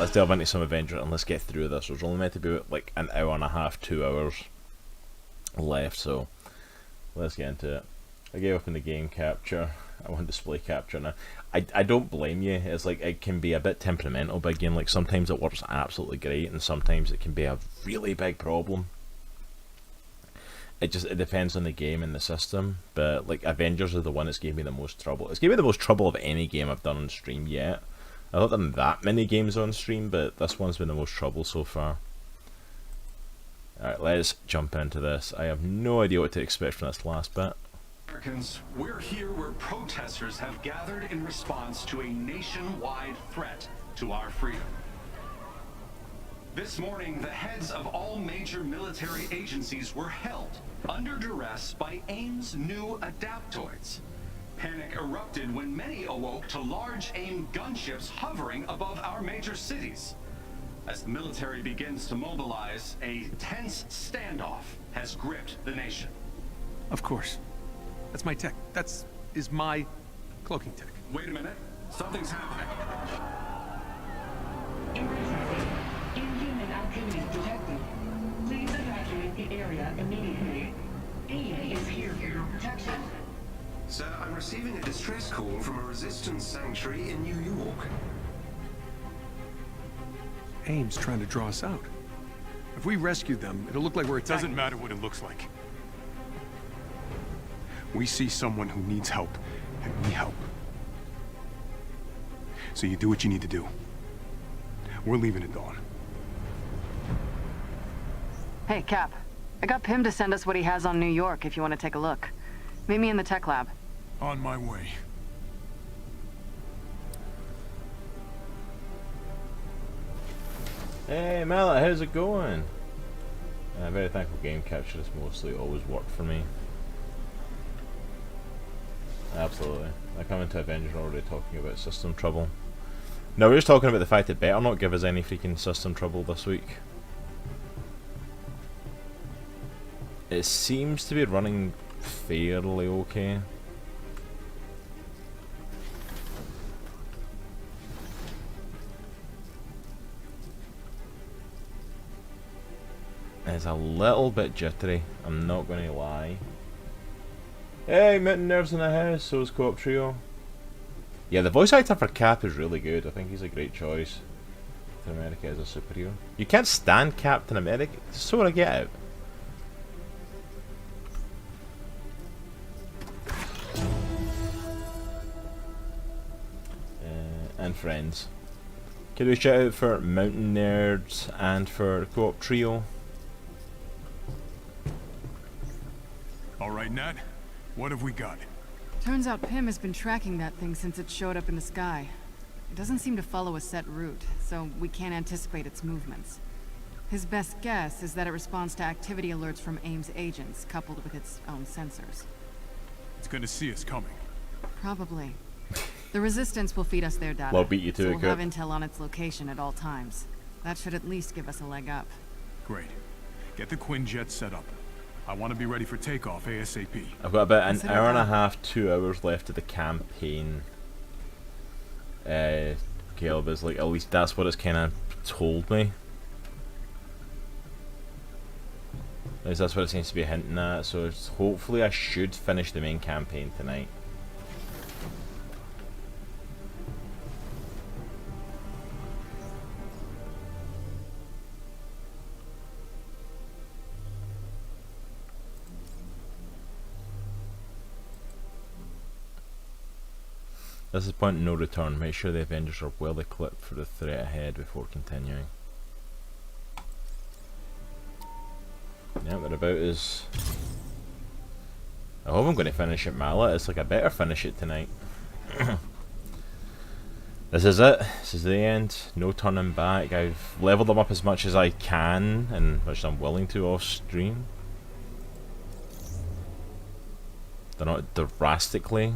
let's delve into some Avengers and let's get through this. There's only meant to be like an hour and a half, 2 hours left, so let's get into it. I gave up in the game capture. I want display capture now. I don't blame you. It's like it can be a bit temperamental by game. Like sometimes it works absolutely great, and sometimes it can be a really big problem. It depends on the game and the system. But like Avengers is the one that's gave me the most trouble. It's gave me the most trouble of any game I've done on stream yet. I've not done that many games on stream, but this one's been the most trouble so far. Alright, let's jump into this. I have no idea what to expect from this last bit. Americans, we're here where protesters have gathered in response to a nationwide threat to our freedom. This morning, the heads of all major military agencies were held under duress by A.I.M's new adaptoids. Panic erupted when many awoke to large A.I.M gunships hovering above our major cities. As the military begins to mobilize, a tense standoff has gripped the nation. Of course. That's my tech. Is my cloaking tech. Wait a minute. Something's happening. Emergency. Inhuman activities detected. Please evacuate the area immediately. A.I.M is here for your protection. Sir, I'm receiving a distress call from a resistance sanctuary in New York. A.I.M's trying to draw us out. If we rescue them, it'll look like we're attacking. Doesn't matter what it looks like. We see someone who needs help, and we help. So you do what you need to do. We're leaving at dawn. Hey, Cap. I got Pym to send us what he has on New York if you want to take a look. Meet me in the tech lab. On my way. Hey Mallet, how's it going? I'm very thankful game capture has mostly always worked for me. Absolutely. I come into Avengers already talking about system trouble. No, we're just talking about the fact it better not give us any freaking system trouble this week. It seems to be running fairly okay. It's a little bit jittery, I'm not going to lie. Hey, Mutant Nerves in the house, so is Co-op Trio. Yeah, the voice actor for Cap is really good. I think he's a great choice. Captain America as a superhero. You can't stand Captain America? So I get out. And friends. Could we shout out for Mountain Nerds and for Co-op Trio? Alright, Nat. What have we got? Turns out Pym has been tracking that thing since it showed up in the sky. It doesn't seem to follow a set route, so we can't anticipate its movements. His best guess is that it responds to activity alerts from A.I.M's agents, coupled with its own sensors. It's gonna see us coming. Probably. The Resistance will feed us their data, Well, beat you to so it, we'll have good. intel on its location at all times. That should at least give us a leg up. Great. Get the Quinjet set up. I want to be ready for takeoff ASAP. I've got about an Consider hour and a that. half, 2 hours left of the campaign. Caleb is like, at least that's what it's kind of told me. At least that's what it seems to be hinting at. So it's, hopefully I should finish the main campaign tonight. This is point of no return. Make sure the Avengers are well equipped for the threat ahead before continuing. Yeah, what about is... I hope I'm going to finish it, Mallet. It's like I better finish it tonight. This is it. This is the end. No turning back. I've leveled them up as much as I can, and which I'm willing to off stream. They're not drastically.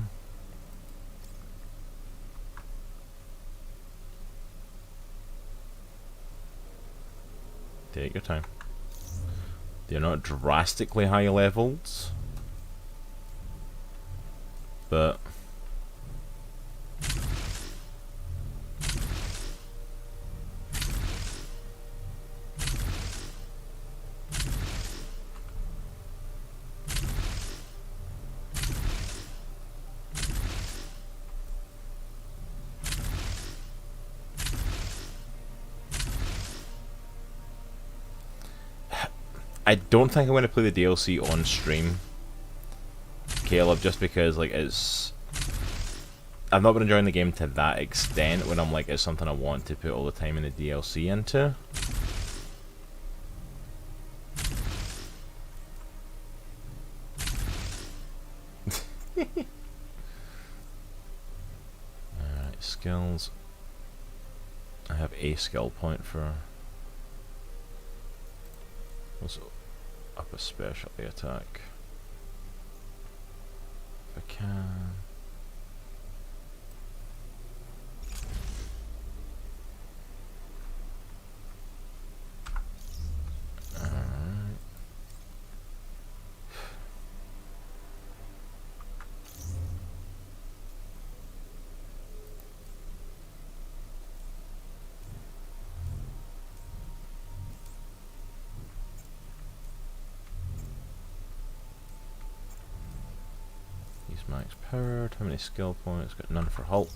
Take your time. They're not drastically high levels, but I don't think I'm going to play the DLC on stream, Caleb, just because like I've not been enjoying the game to that extent when I'm like, it's something I want to put all the time in the DLC into. Alright, skills. I have a skill point for... Let's up a specialty attack. If I can... max powered. How many skill points? Got none for Hulk.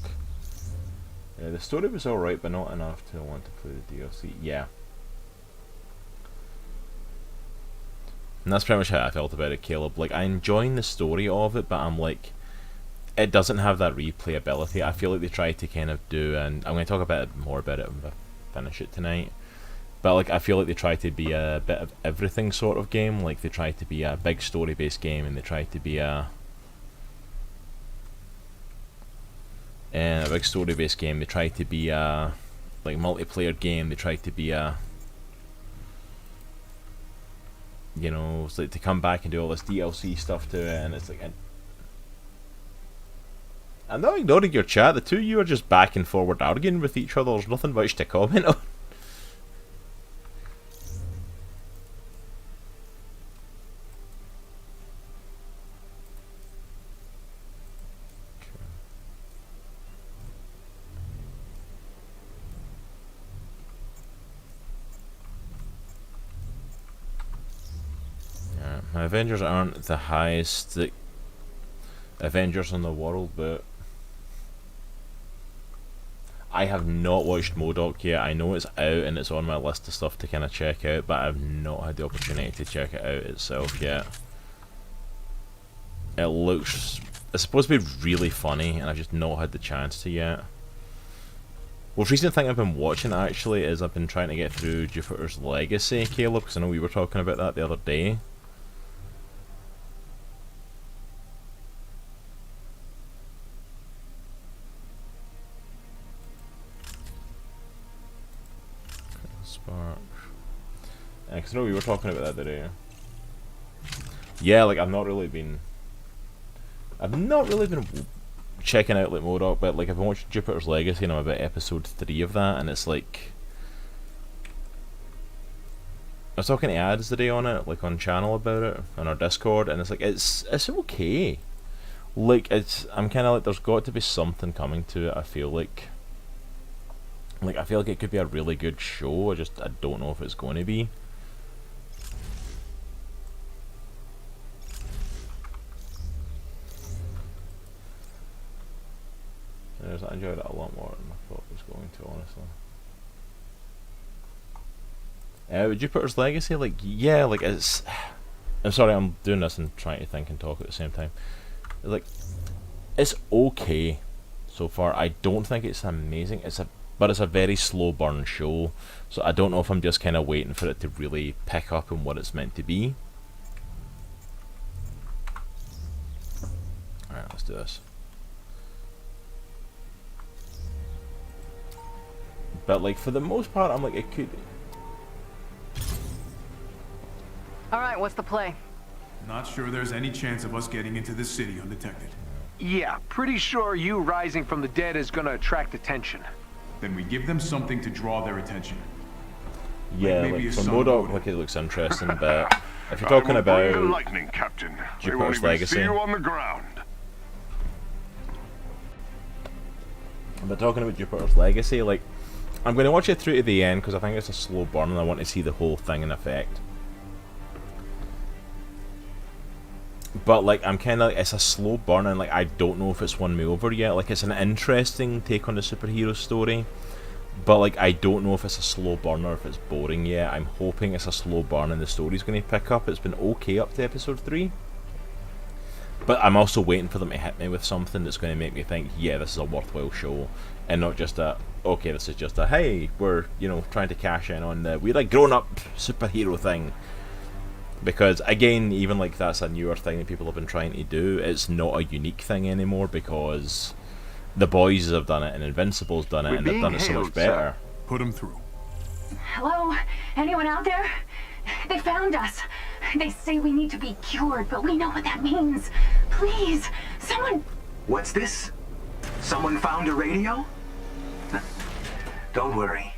Yeah, the story was alright, but not enough to want to play the DLC. Yeah. And that's pretty much how I felt about it, Caleb. Like, I'm enjoying the story of it, but I'm like, it doesn't have that replayability. I feel like they tried to kind of do, and I'm going to talk more about it when I finish it tonight. But like, I feel like they tried to be a bit of everything sort of game. Like, they tried to be a big story-based game, and they tried to be a big story-based game. They tried to be a like multiplayer game. They tried to be a, you know, it's like to come back and do all this DLC stuff to it, and it's like, I'm not ignoring your chat. The two of you are just back and forward arguing with each other. There's nothing much to comment on. My Avengers aren't the highest Avengers in the world, but I have not watched M.O.D.O.K yet. I know it's out and it's on my list of stuff to kind of check out, but I've not had the opportunity to check it out itself yet. It's supposed to be really funny, and I've just not had the chance to yet. Well, the recent thing I've been watching actually is I've been trying to get through Jupiter's Legacy, Caleb, because I know we were talking about that the other day. Spark. Because I know we were talking about that today. Yeah, like I've not really been checking out like M.O.D.O.K, but like I've been watching Jupiter's Legacy and I'm about episode 3 of that, and it's like, I was talking to Ads today on it, like on channel about it on our Discord, and it's like it's okay. Like I'm kind of like, there's got to be something coming to it. I feel like it could be a really good show. I don't know if it's going to be. I enjoyed it a lot more than I thought it was going to, honestly. With Jupiter's Legacy, like, yeah, like it's... I'm sorry, I'm doing this and trying to think and talk at the same time. Like, it's okay so far. I don't think it's amazing. But it's a very slow burn show, so I don't know if I'm just kind of waiting for it to really pick up on what it's meant to be. Alright, let's do this. But like, for the most part, I'm like, it could... Alright, what's the play? Not sure there's any chance of us getting into this city undetected. Yeah, pretty sure you rising from the dead is gonna attract attention. Then we give them something to draw their attention. Yeah, like for M.O.D.O.K, like it looks interesting, but if you're talking about lightning, Captain. Jupiter's Legacy, see you on the ground. But talking about Jupiter's Legacy, like, I'm going to watch it through to the end because I think it's a slow burn and I want to see the whole thing in effect. But like, I'm kind of like, it's a slow burn and like, I don't know if it's won me over yet. Like, it's an interesting take on the superhero story, But like, I don't know if it's a slow burn or if it's boring yet. I'm hoping it's a slow burn and the story's going to pick up. It's been okay up to episode 3. But I'm also waiting for them to hit me with something that's going to make me think, yeah, this is a worthwhile show. And not just a, okay, this is just a, hey, we're, you know, trying to cash in on the, we're a grown-up superhero thing. Because, again, even like that's a newer thing that people have been trying to do. It's not a unique thing anymore because The Boys have done it and Invincible's done it, and they've done it so much better. Put him through. Hello? Anyone out there? They found us. They say we need to be cured, but we know what that means. Please, someone... What's this? Someone found a radio? Don't worry.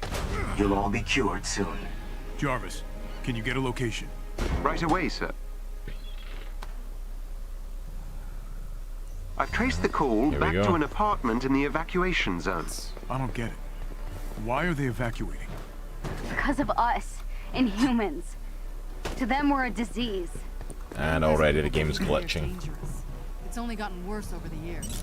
You'll all be cured soon. Jarvis, can you get a location? Right away, sir. I've traced the call Here we back go. to an apartment in the evacuation zone. I don't get it. Why are they evacuating? Because of us, Inhumans. To them, we're a disease. And already the game's glitching. It's only gotten worse over the years.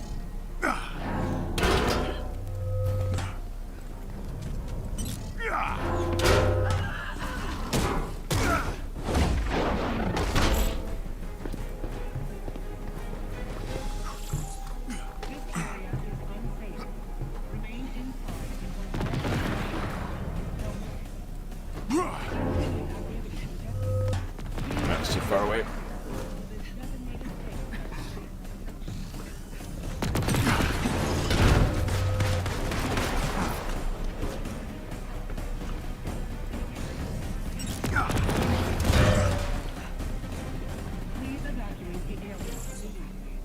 That's too far away. Please evacuate the area immediately.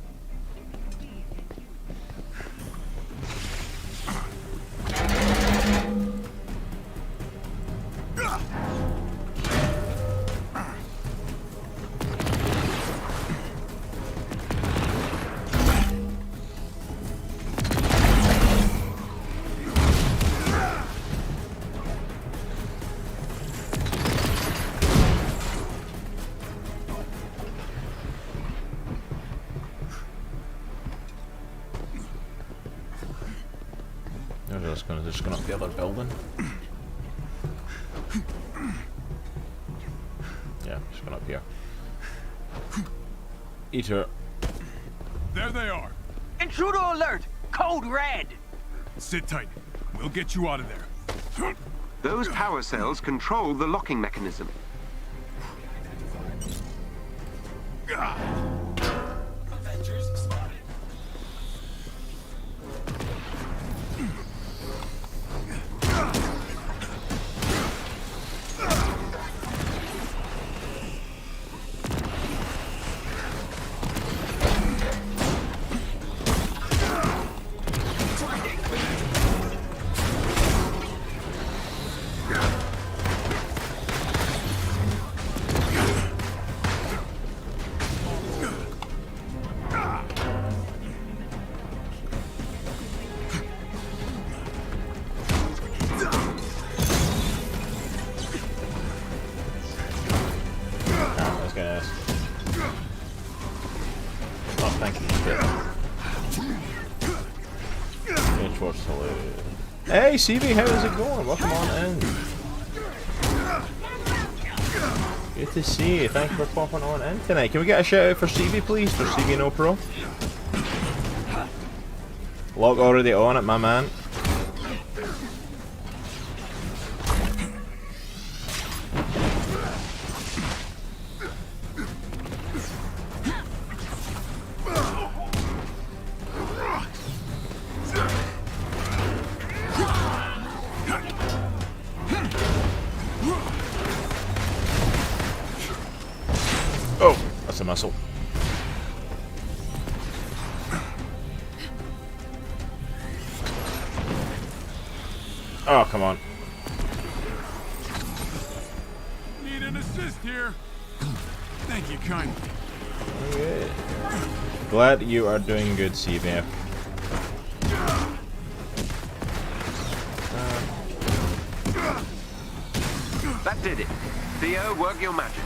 They're just going up the other building. Yeah, just going up here. Eater. There they are. Intruder alert! Code red! Sit tight. We'll get you out of there. Those power cells control the locking mechanism. Avengers spotted. Let's get this. Oh, thank you. Good towards salute. Hey, CB, how's it going? Welcome on in. Good to see you. Thank you for popping on in tonight. Can we get a shout out for CB, please? For CB No Pro. Lock already on it, my man. Oh, that's a missile. Oh, come on. Need an assist here. Thank you kindly. Good. Glad you are doing good, CBF. That did it. Theo, work your magic.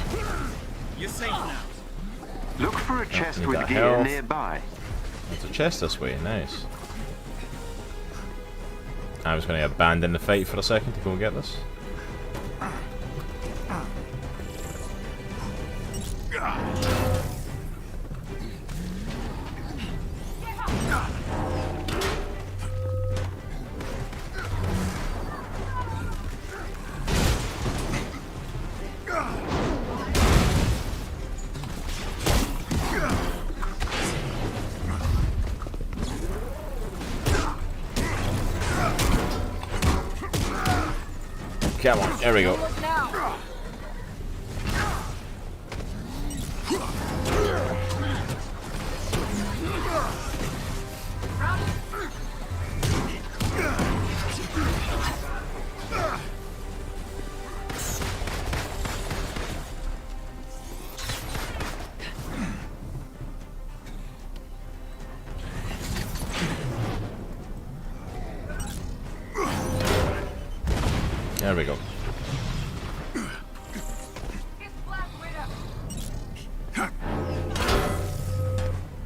You're safe now. Look for a chest need with that gear health. nearby. There's a chest this way, nice. I was going to abandon the fight for a second to go and get this. Come on, there we go. There we go.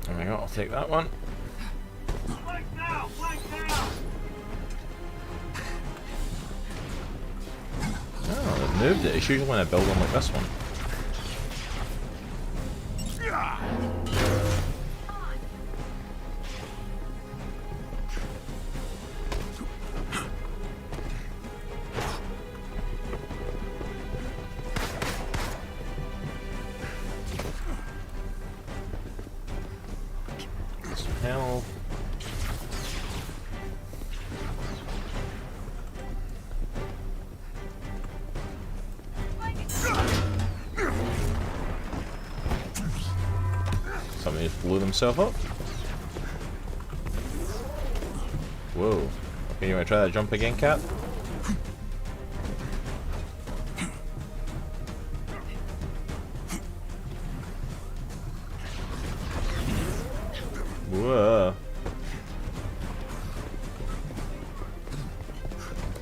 There we go, I'll take that one. Oh, they've moved it. It's usually when I build one like this one. Hell. Somebody just blew themselves up. Whoa. Okay, you want to try that jump again, Cap? Whoa.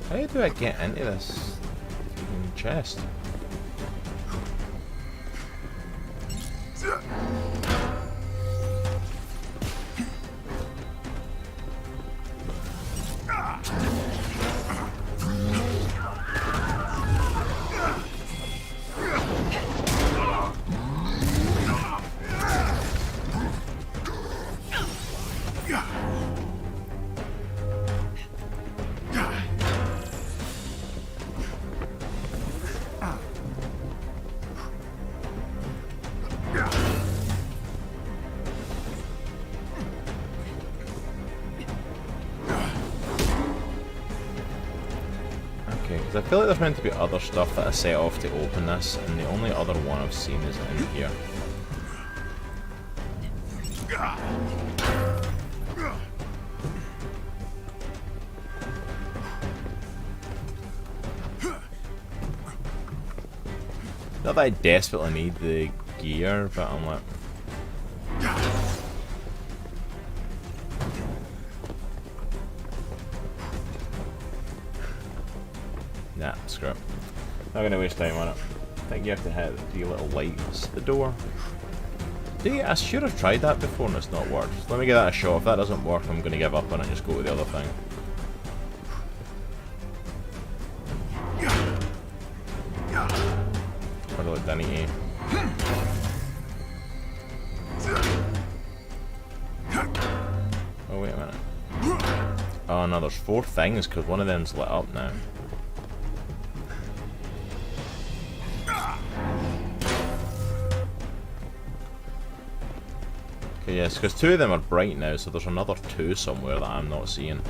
How do I get into this chest? Because I feel like there's meant to be other stuff that I set off to open this, and the only other one I've seen is in here. Not that I desperately need the gear, but I'm like... Nah, screw it. Not gonna waste time on it. I think you have to hit the little lights at the door. I should have tried that before and it's not worked. Let me give that a shot. If that doesn't work, I'm gonna give up on it and just go to the other thing. What do I look, Danny? Oh, wait a minute. Oh no, there's 4 things because one of them's lit up now. Okay, yes, because 2 of them are bright now, so there's another 2 somewhere that I'm not seeing.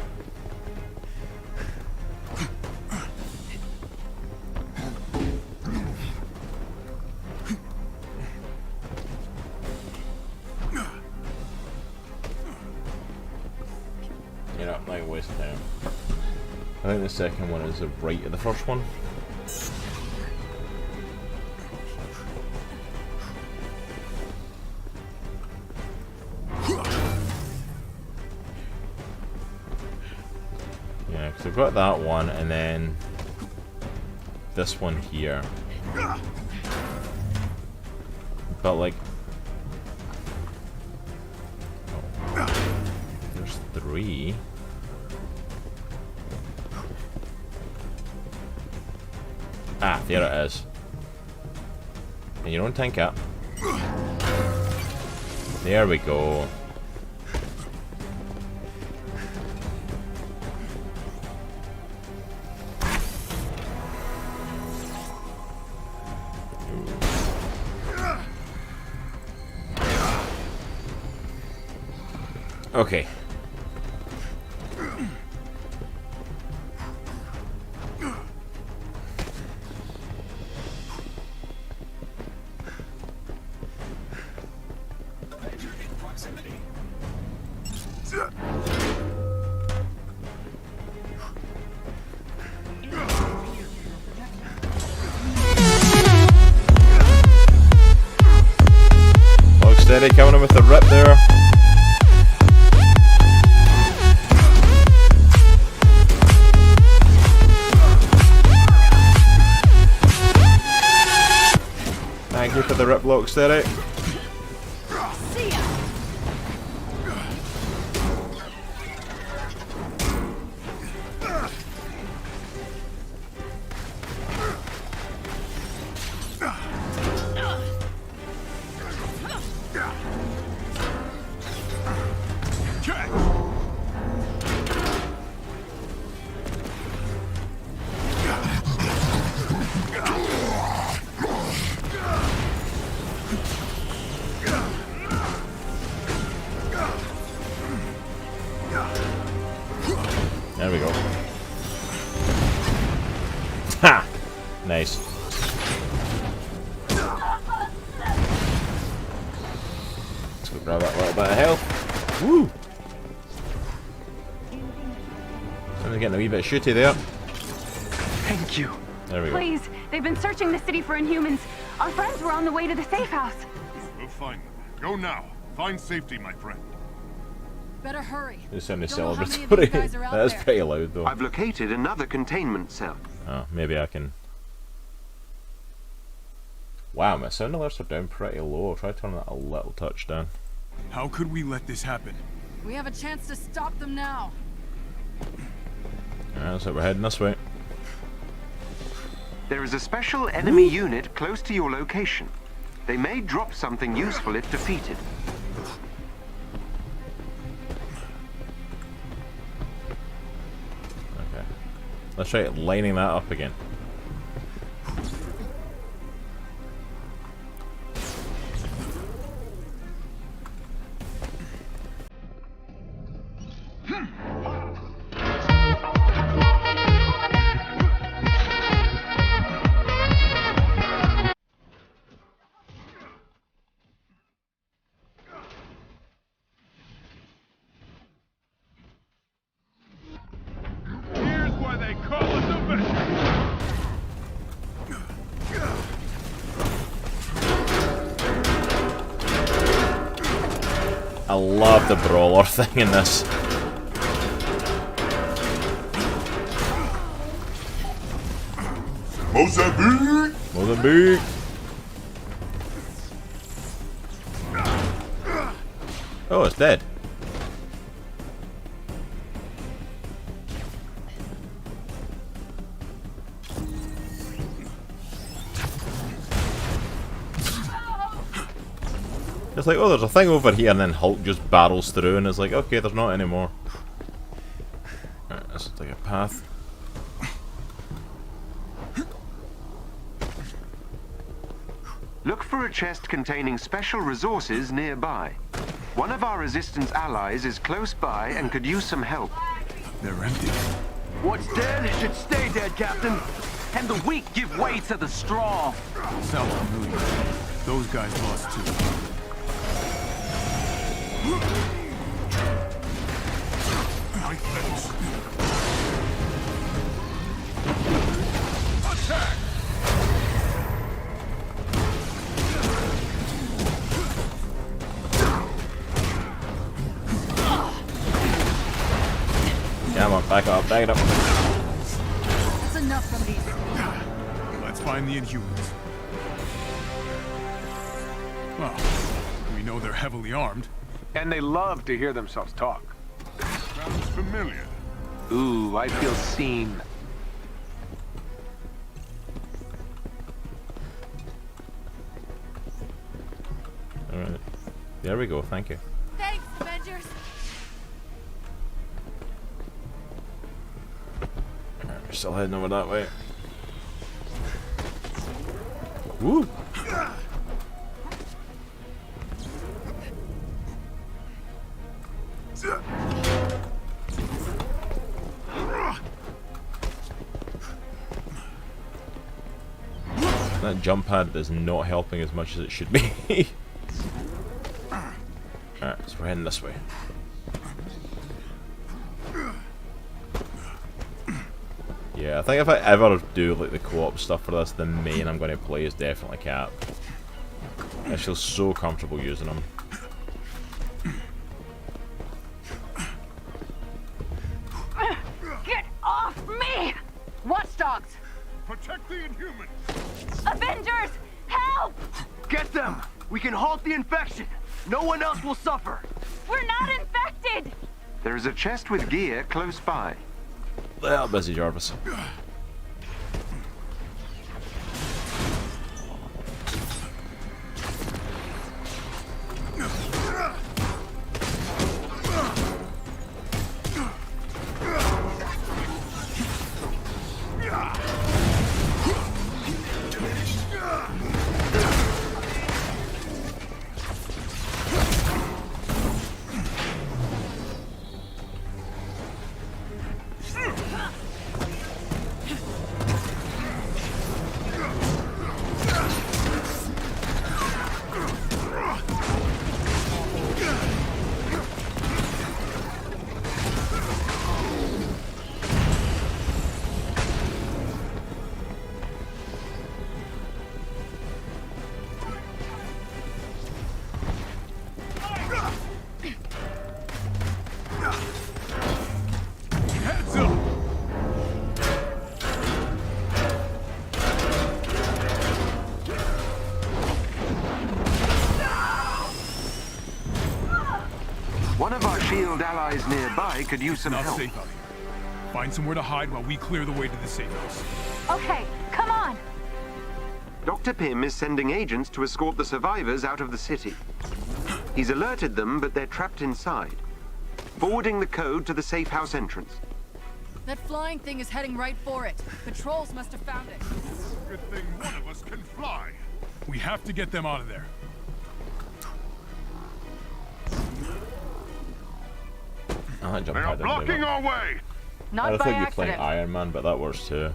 You know, I'm not wasting time. I think the second one is right at the first one. Yeah, because I've got that one, and then this one here. But like, oh, there's 3. Ah, there it is. And your own tank cap. There we go. Okay. Looks steady, coming in with the rip there. Thank you for the rip lock steady. There we go. Ha! Nice. Let's go grab that little bit of health. Woo! Something's getting a wee bit shooty there. Thank you. There we go. Please, they've been searching the city for Inhumans. Our friends were on the way to the safe house. We'll find them. Go now. Find safety, my friend. Better hurry. It's semi Don't know how many of these celebratory. guys are out That is there. pretty loud though. I've located another containment cell. Oh, maybe I can. Wow, my sound alerts are down pretty low. I'll try to turn that a little touch down. How could we let this happen? We have a chance to stop them now. Alright, looks like we're heading this way. There is a special enemy unit close to your location. They may drop something useful if defeated. Okay. Let's try lining that up again. Here's why they call us Avengers. I love the brawler thing in this. Mozambique! Mozambique! Oh, it's dead. It's like, oh, there's a thing over here, and then Hulk just barrels through, and it's like, okay, there's not anymore. Alright, this looks like a path. Look for a chest containing special resources nearby. One of our resistance allies is close by and could use some help. They're empty. What's dead should stay dead, Captain. And the weak give way to the strong. Sounds familiar. Those guys lost too. Nice finish. Attack! Come on, back up, back it up. That's enough from these. Let's find the Inhumans. Well, we know they're heavily armed. And they love to hear themselves talk. Sounds familiar. Ooh, I feel seen. Alright. There we go, thank you. Thanks, Avengers. Alright, we're still heading over that way. Woo! That jump pad is not helping as much as it should be. Alright, so we're heading this way. Yeah, I think if I ever do like the co-op stuff for this, the main I'm going to play is definitely Cap. I feel so comfortable using him. Get off me! Watchdogs! Protect the Inhumans! Avengers! Help! Get them! We can halt the infection! No one else will suffer! We're not infected! There is a chest with gear close by. Well, busy Jarvis. One of our shield allies nearby could use some Not help. safe out here. Find somewhere to hide while we clear the way to the safe house. Okay, come on! Dr. Pym is sending agents to escort the survivors out of the city. He's alerted them, but they're trapped inside. Forwarding the code to the safe house entrance. That flying thing is heading right for it. Patrols must have found it. Good thing one of us can fly. We have to get them out of there. I jump They are pad didn't do blocking that. our way! I Not don't by think you're playing accident. Iron Man, but that works too.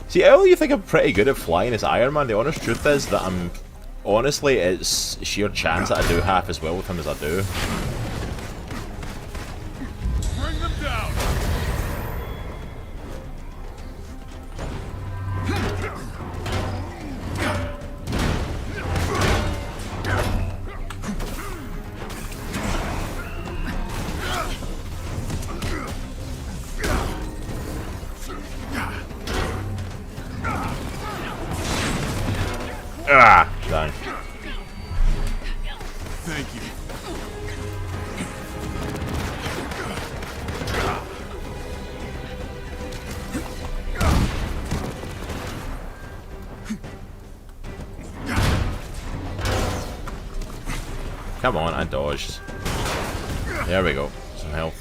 See, all you think I'm pretty good at flying as Iron Man. The honest truth is that I'm... Honestly, it's sheer chance that I do half as well with him as I do. Bring them down! Ah, dang. Thank you. Come on, I dodged. There we go. Some health.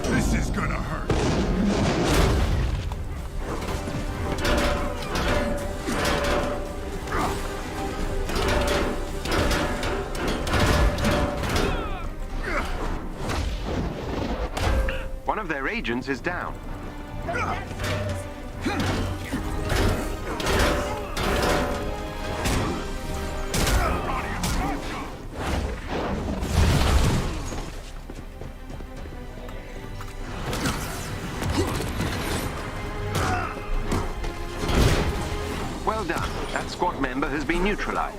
This is gonna hurt. One of their agents is down. Well done. That squad member has been neutralized.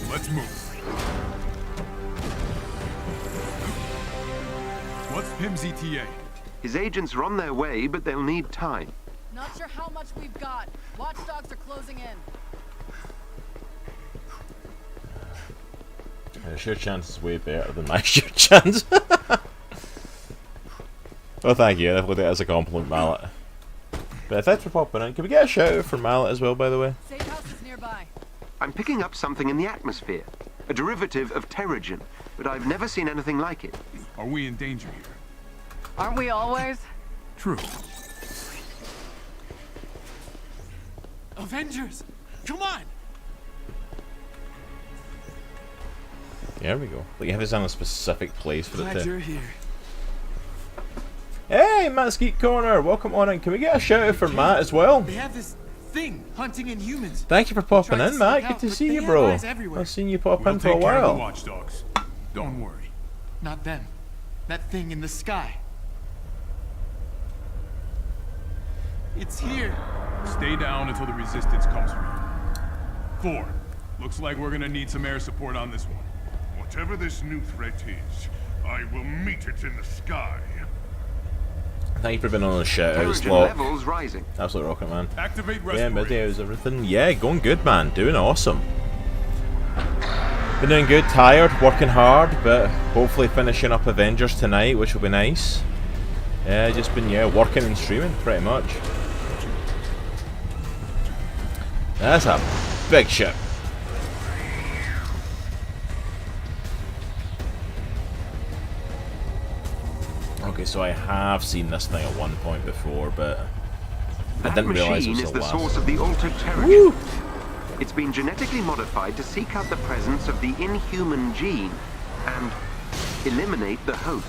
Let's move. Pym's ETA. His agents are on their way, but they'll need time. Not sure how much we've got. Watchdogs are closing in. Your chance is way better than my sure chance. Well, thank you. I looked at it as a compliment, Mallet. But thanks for popping in. Can we get a shout out for Mallet as well, by the way? Safe house is nearby. I'm picking up something in the atmosphere, a derivative of Terrigen, but I've never seen anything like it. Are we in danger here? Aren't we always? True. Avengers! Come on! There we go. Like, you have this on a specific place for it Glad to... you're here. Hey, Matt's Geek Corner! Welcome on in. Can we get a shout out for Matt as well? They have this thing hunting Inhumans. Thank you for popping Tried to in, sneak Matt. out, Good to but see they you, have bro. eyes everywhere. I've seen you pop We'll in for a take care of the while. watchdogs. Don't worry. Not them. That thing in the sky. It's here. Stay down until the resistance comes for you. 4. Looks like we're gonna need some air support on this one. Whatever this new threat is, I will meet it in the sky. Thank you for being on the shout out Terrigen slot. levels rising. Absolute rocket, man. Activate Yeah, respirators. midday, how's everything? Yeah, going good, man. Doing awesome. Been doing good, tired, working hard, but hopefully finishing up Avengers tonight, which will be nice. Yeah, just been, working and streaming, pretty much. That's a big ship. Okay, so I have seen this thing at one point before, but I That didn't realize it machine was is so the last. source of the altered Terrigen. Woo! It's been genetically modified to seek out the presence of the inhuman gene and eliminate the host.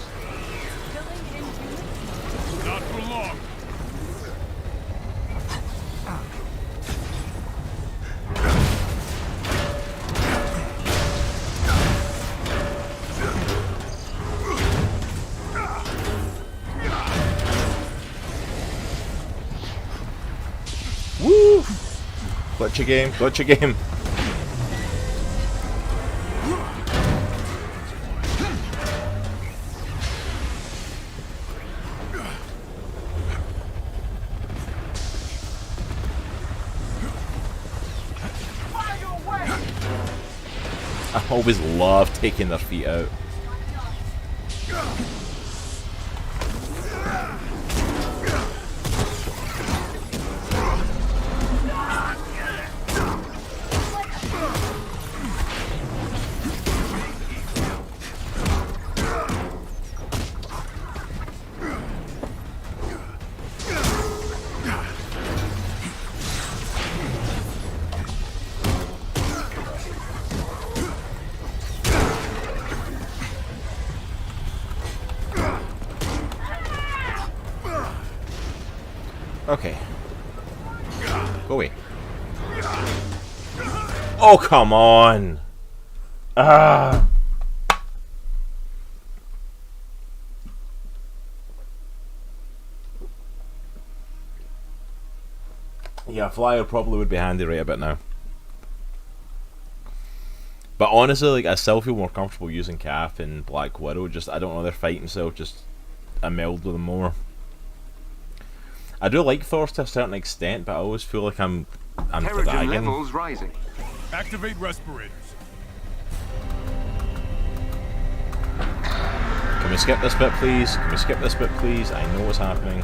Not for long. Woo! Glitchy game, glitchy game. I always love taking their feet out. Okay. Go away. Oh, come on! Ah! Yeah, flyer probably would be handy right about now. But honestly, like, I still feel more comfortable using Cap and Black Widow. Just, I don't know, their fighting style, just I meld with them more. I do like Thor to a certain extent, but I always feel like I'm Terrigen dragging. levels rising. Activate respirators. Can we skip this bit, please? Can we skip this bit, please? I know what's happening.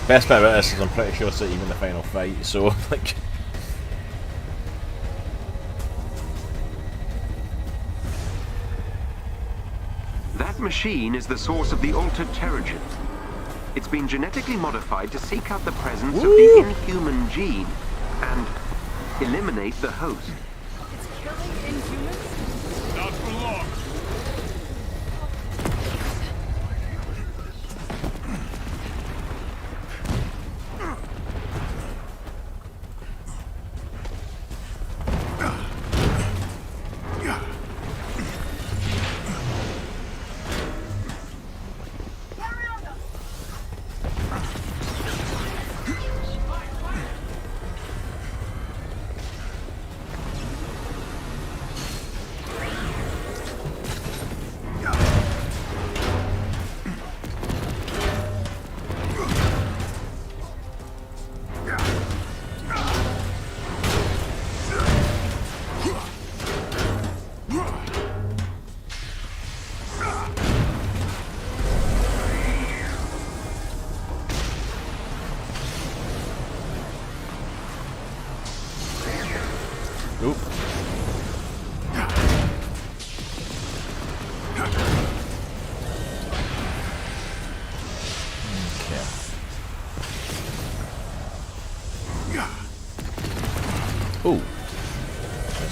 Best bit about this is I'm pretty sure it's not even the final fight, so like. That machine is the source of the altered Terrigen. It's been genetically modified to seek out the presence of the inhuman gene and eliminate the host. It's killing Inhumans? Not for long.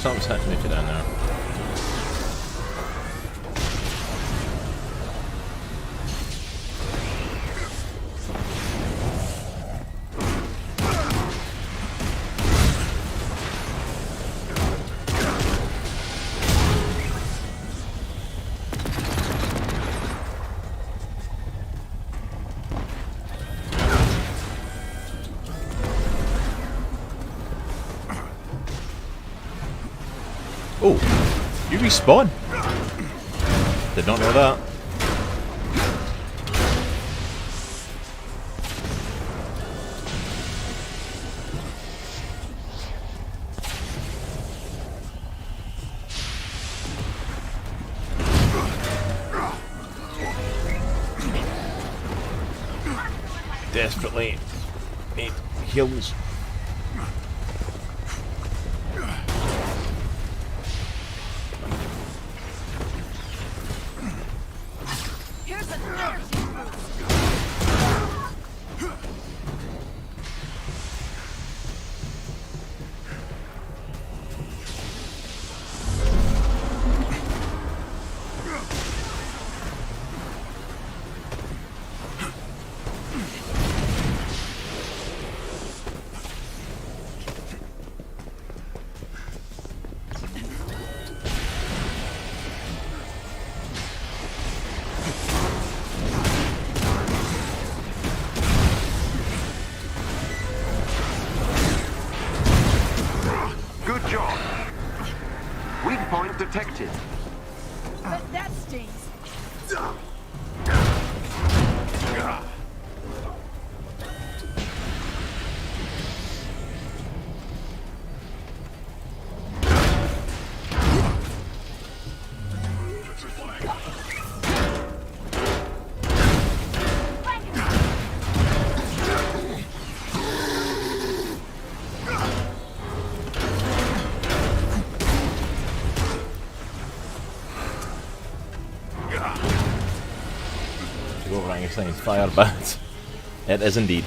something's hitting me down there. Oh, you respawn? Did not know that. Desperately need heals. Good job. Weak point detected. But that stings. Go over and saying fire bat. It is indeed.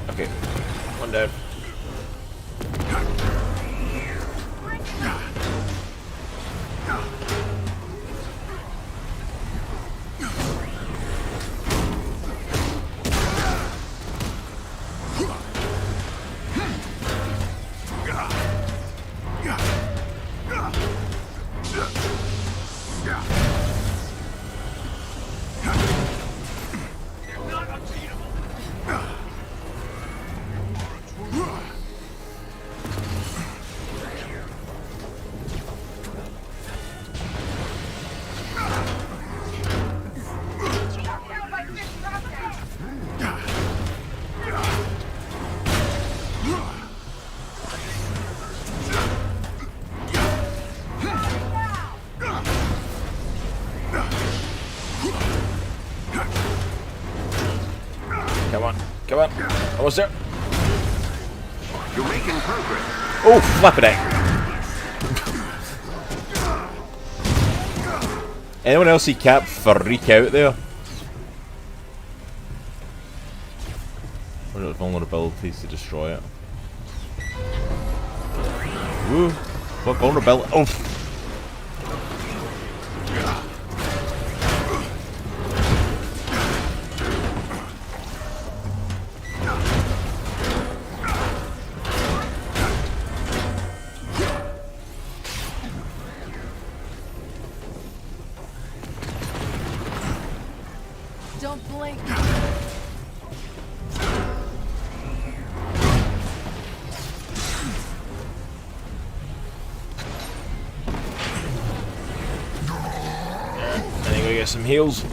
Okay, one down. Come on, come on. Almost there. You're making progress. Oh, flip it out. Anyone else see Cap freak out there? What are the vulnerabilities to destroy it? Woo! What vulnerability? Oh! Don't blink. I think we get some heals.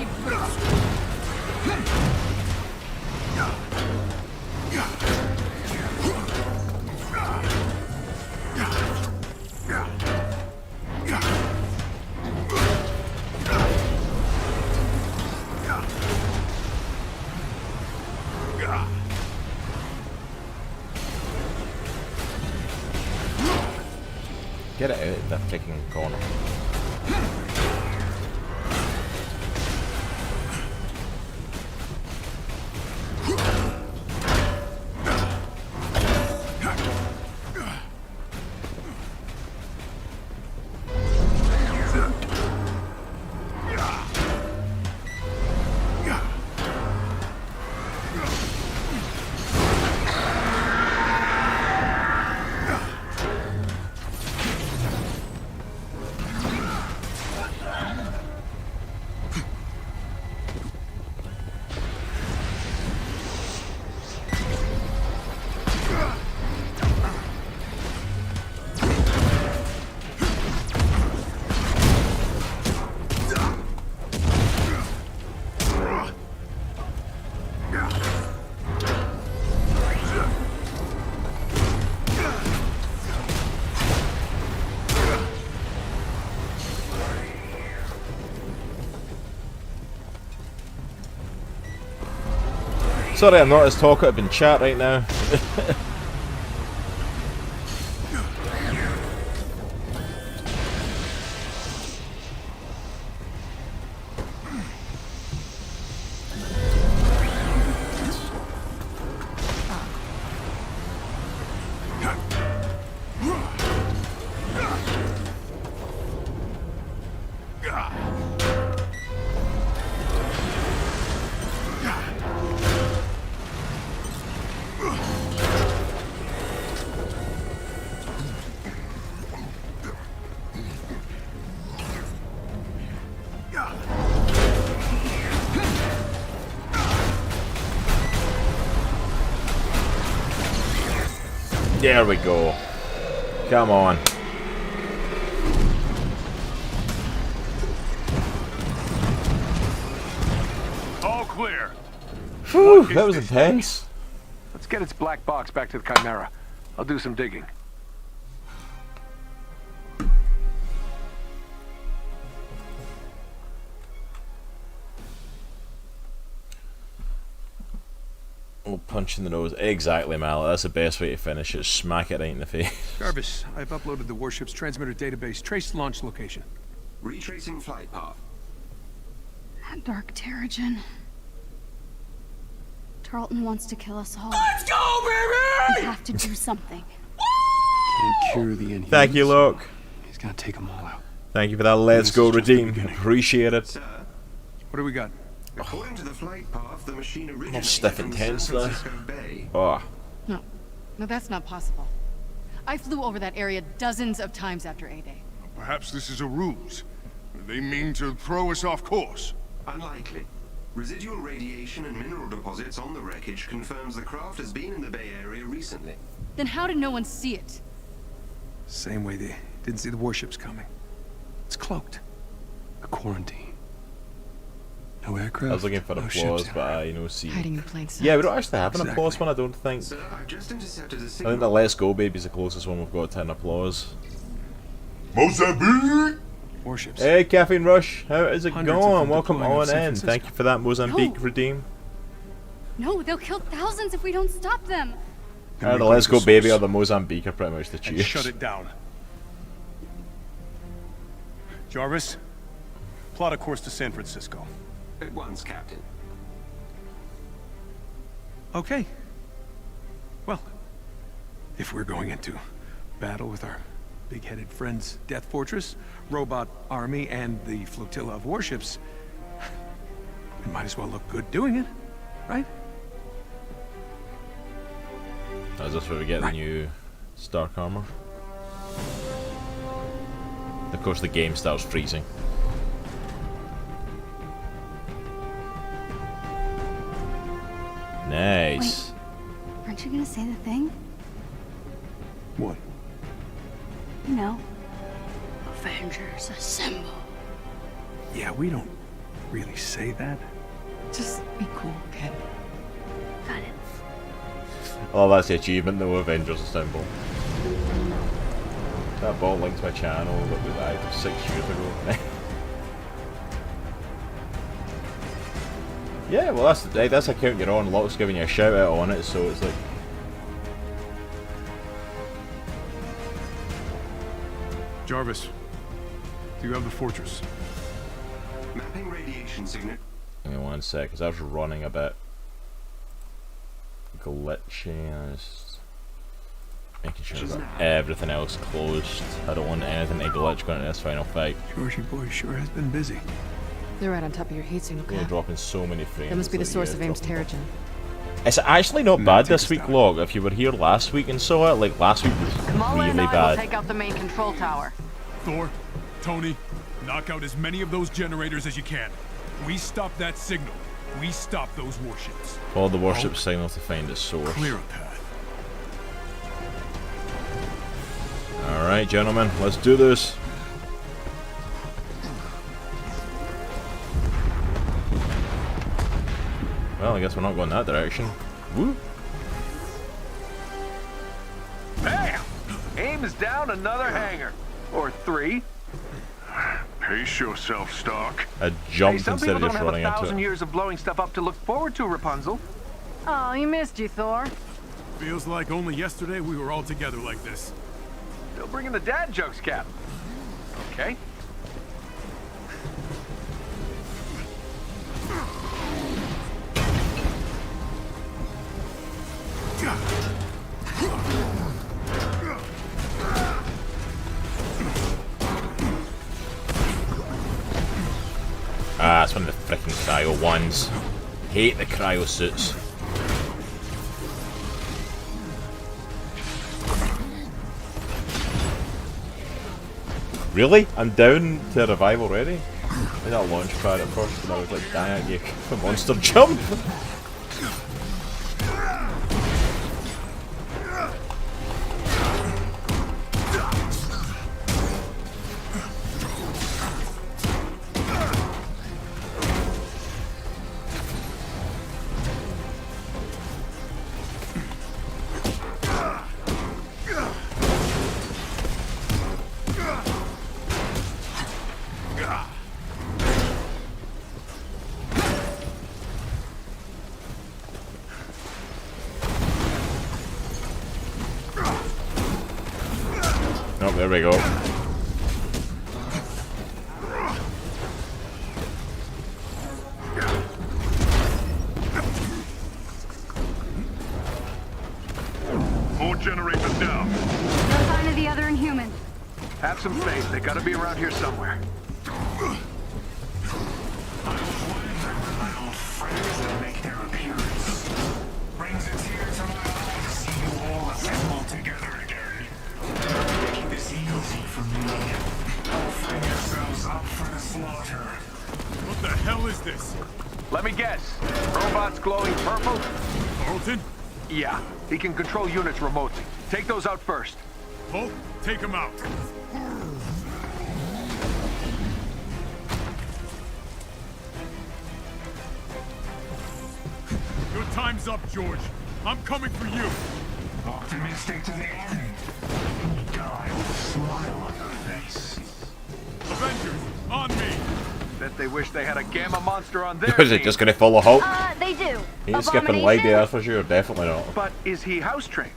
energy boost. Get it out of the freaking corner. Sorry, I'm not as talkative in chat right now. There we go. Come on. All clear. Whew, that was intense. Let's get its black box back to the Chimera. I'll do some digging. Oh, punch in the nose. Exactly, Mal. That's the best way to finish it. Smack it right in the face. Jarvis, I've uploaded the warship's transmitter database. Trace launch location. Retracing flight path. That dark Terrigen. Tarleton wants to kill us all. Let's go, baby! We have to do something. Can't cure the Inhumans. Thank you, Luke. He's gonna take them all out. Thank you for that. Let's go, redeem. Appreciate it. Sir, What do we got? according to the flight path, the machine originated stiff from and San tense, though. Francisco Bay. Oh. No, that's not possible. I flew over that area dozens of times after A-Day. Perhaps this is a ruse. They mean to throw us off course. Unlikely. Residual radiation and mineral deposits on the wreckage confirms the craft has been in the Bay Area recently. Then how did no one see it? Same way they didn't see the warships coming. It's cloaked. A quarantine. No aircraft. I was looking for no applause, ships but I see. Hiding in plain sight. Yeah, we don't actually have an Exactly. applause one, I don't think. Sir, I've just intercepted a I signal. think the Let's Go Baby's the closest one we've got to an applause. Mozambique! Warships. Hey, Caffeine Rush, how is it Hundreds of going? them Welcome deploying on in San in. Francisco. Thank you for that, Mozambique No. redeem. No, they'll kill thousands if we don't stop them. And The we Let's go Go Baby source. or the Mozambique are pretty much the And cheers. shut it down. Jarvis, plot a course to San Francisco. At once, Captain. Okay. Well, if we're going into battle with our big-headed friends, Death Fortress, Robot Army, and the flotilla of warships, we might as well look good doing it, right? Is this where we get the new Stark armor? Of course, the game starts freezing. Nice. Aren't you gonna say the thing? What? You know. Avengers assemble. Yeah, we don't really say that? Just be cool, kid. Got it. Oh, that's the achievement though, Avengers Assemble. That ball linked to my channel that we live 6 years ago. Yeah, well that's the account you're on. Locke's giving you a shout out on it, so it's like. Jarvis, do you have the fortress? Mapping radiation signature. Give me 1 sec, because I was running a bit glitchy. I was making sure that everything else closed. I don't want anything to glitch going into this final fight. Georgie boy sure has been busy. They're right on top of your heatsink, okay? You're dropping so many frames. That must be the source of A.I.M's Terrigen. It's actually not bad this week, Log. If you were here last week and saw it, like last week was Kamala and really I will bad. take out the main control tower. Thor, Tony, knock out as many of those generators as you can. We stop that signal. We stop those warships. Follow the warship signal to find its source. Clear a path. Alright, gentlemen, let's do this. Well, I guess we're not going that direction. Woo! Bam! AIM is down another hangar. Or 3. Pace yourself, Stark. I Hey, jumped some instead people of don't just have running into 1,000 it. years of blowing stuff up to look forward to, Rapunzel. Oh, he missed you, Thor. Feels like only yesterday we were all together like this. Still bringing the dad jokes, Cap. Okay. Ah, it's one of the freaking cryo ones. Hate the cryo suits. Really? I'm down to revive already? I did that launch pad at first and I was like, dang it, you a monster jump! Oh, there we go. More generators down. No sign of the other Inhuman. Have some faith. They gotta be around here somewhere. Make their appearance. Brings a tear to my eye to see you all assembled together again. Keep this easy for me. Open yourselves up for the slaughter. What the hell is this? Let me guess. Robots glowing purple? Carlton? Yeah. He can control units remotely. Take those out first. Hulk, take him out. Your time's up, George. I'm coming for you. Optimistic to the end. Die with a smile on your face. Avengers, on me. Bet they wish they had a gamma monster on their Is it team. just gonna follow Hulk? They do. He ain't skipping leg there, that's for sure. Definitely not. But is he house trained?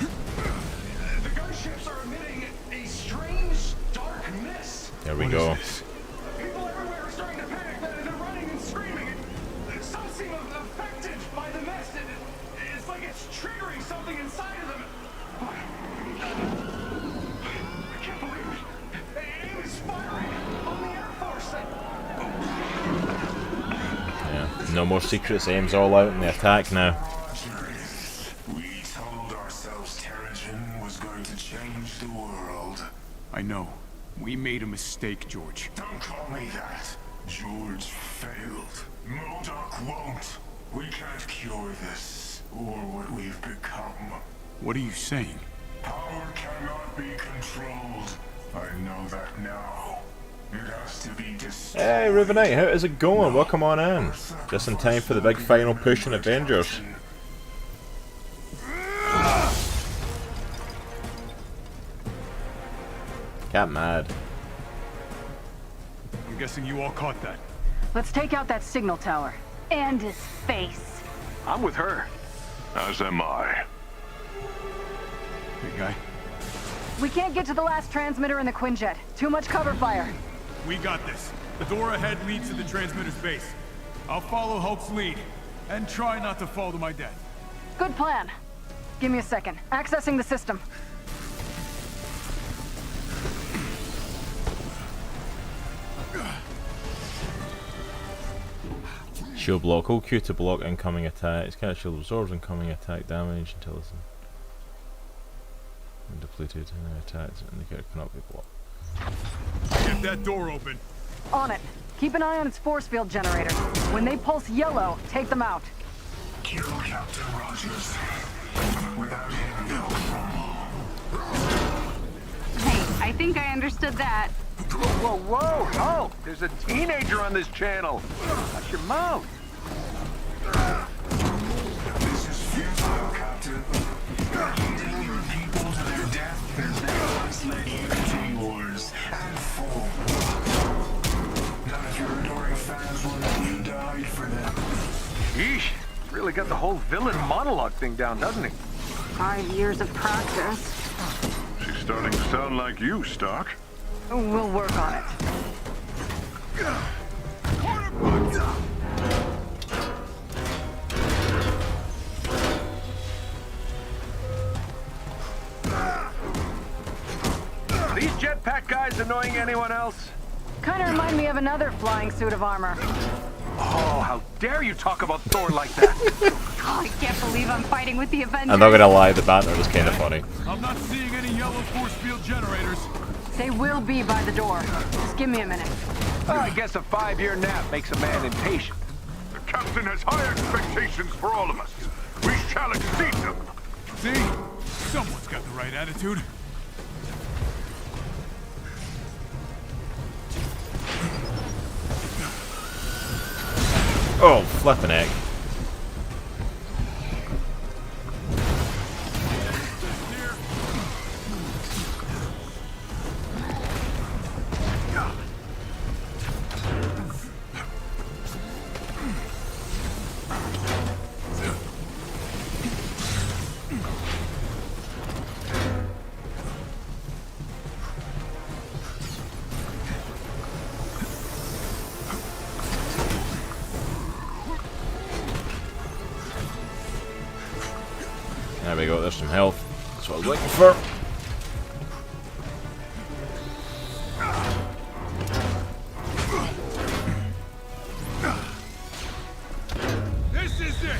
The gunships are emitting a strange, dark mist. There we go. People everywhere are starting to panic. They're running and screaming. Some seem affected by the mist. It's like it's triggering something inside of them. I can't believe it. AIM is firing on the Air Force. Yeah. No more secrets, AIM's all out in the attack now. We told ourselves Terrigen was going to change the world. I know. We made a mistake, George. Don't call me that. George failed. M.O.D.O.K won't. We can't cure this, or what we've become. What are you saying? Power cannot be controlled. I know that now. Hey Rubenite, how is it going? Welcome on in. Just in time for the big final push in Avengers. Got mad. I'm guessing you all caught that. Let's take out that signal tower. And his face. I'm with her. As am I. Big guy. We can't get to the last transmitter in the Quinjet. Too much cover fire. We got this. The door ahead leads to the transmitter's base. I'll follow Hulk's lead, and try not to fall to my death. Good plan. Give me a second. Accessing the system. Shield block. Hold Q to block incoming attacks. Can't shield absorbs incoming attack damage until it's depleted. Attacks indicator cannot be blocked. Get that door open. On it. Keep an eye on its force field generators. When they pulse yellow, take them out. Kill Captain Rogers. Without him, no. Hey, I think I understood that. Whoa, whoa! Oh, there's a teenager on this channel. Watch your mouth. This is futile, Captain. Leading your people to their death has never once led you to yours and fall. None of your adoring fans will know you died for them. Yeesh. Really got the whole villain monologue thing down, doesn't he? 5 years of practice. She's starting to sound like you, Stark. We'll work on it. Are these jetpack guys annoying anyone else? Kind of remind me of another flying suit of armor. Oh, how dare you talk about Thor like that? Oh, I can't believe I'm fighting with the Avengers. I'm not gonna lie, the banter was kind of funny. I'm not seeing any yellow force field generators. They will be by the door. Just give me a minute. Well, I guess a 5-year nap makes a man impatient. The Captain has high expectations for all of us. We shall exceed them. See? Someone's got the right attitude. Oh, flippin' egg. There we go, there's some health. That's what I was looking for. This is it!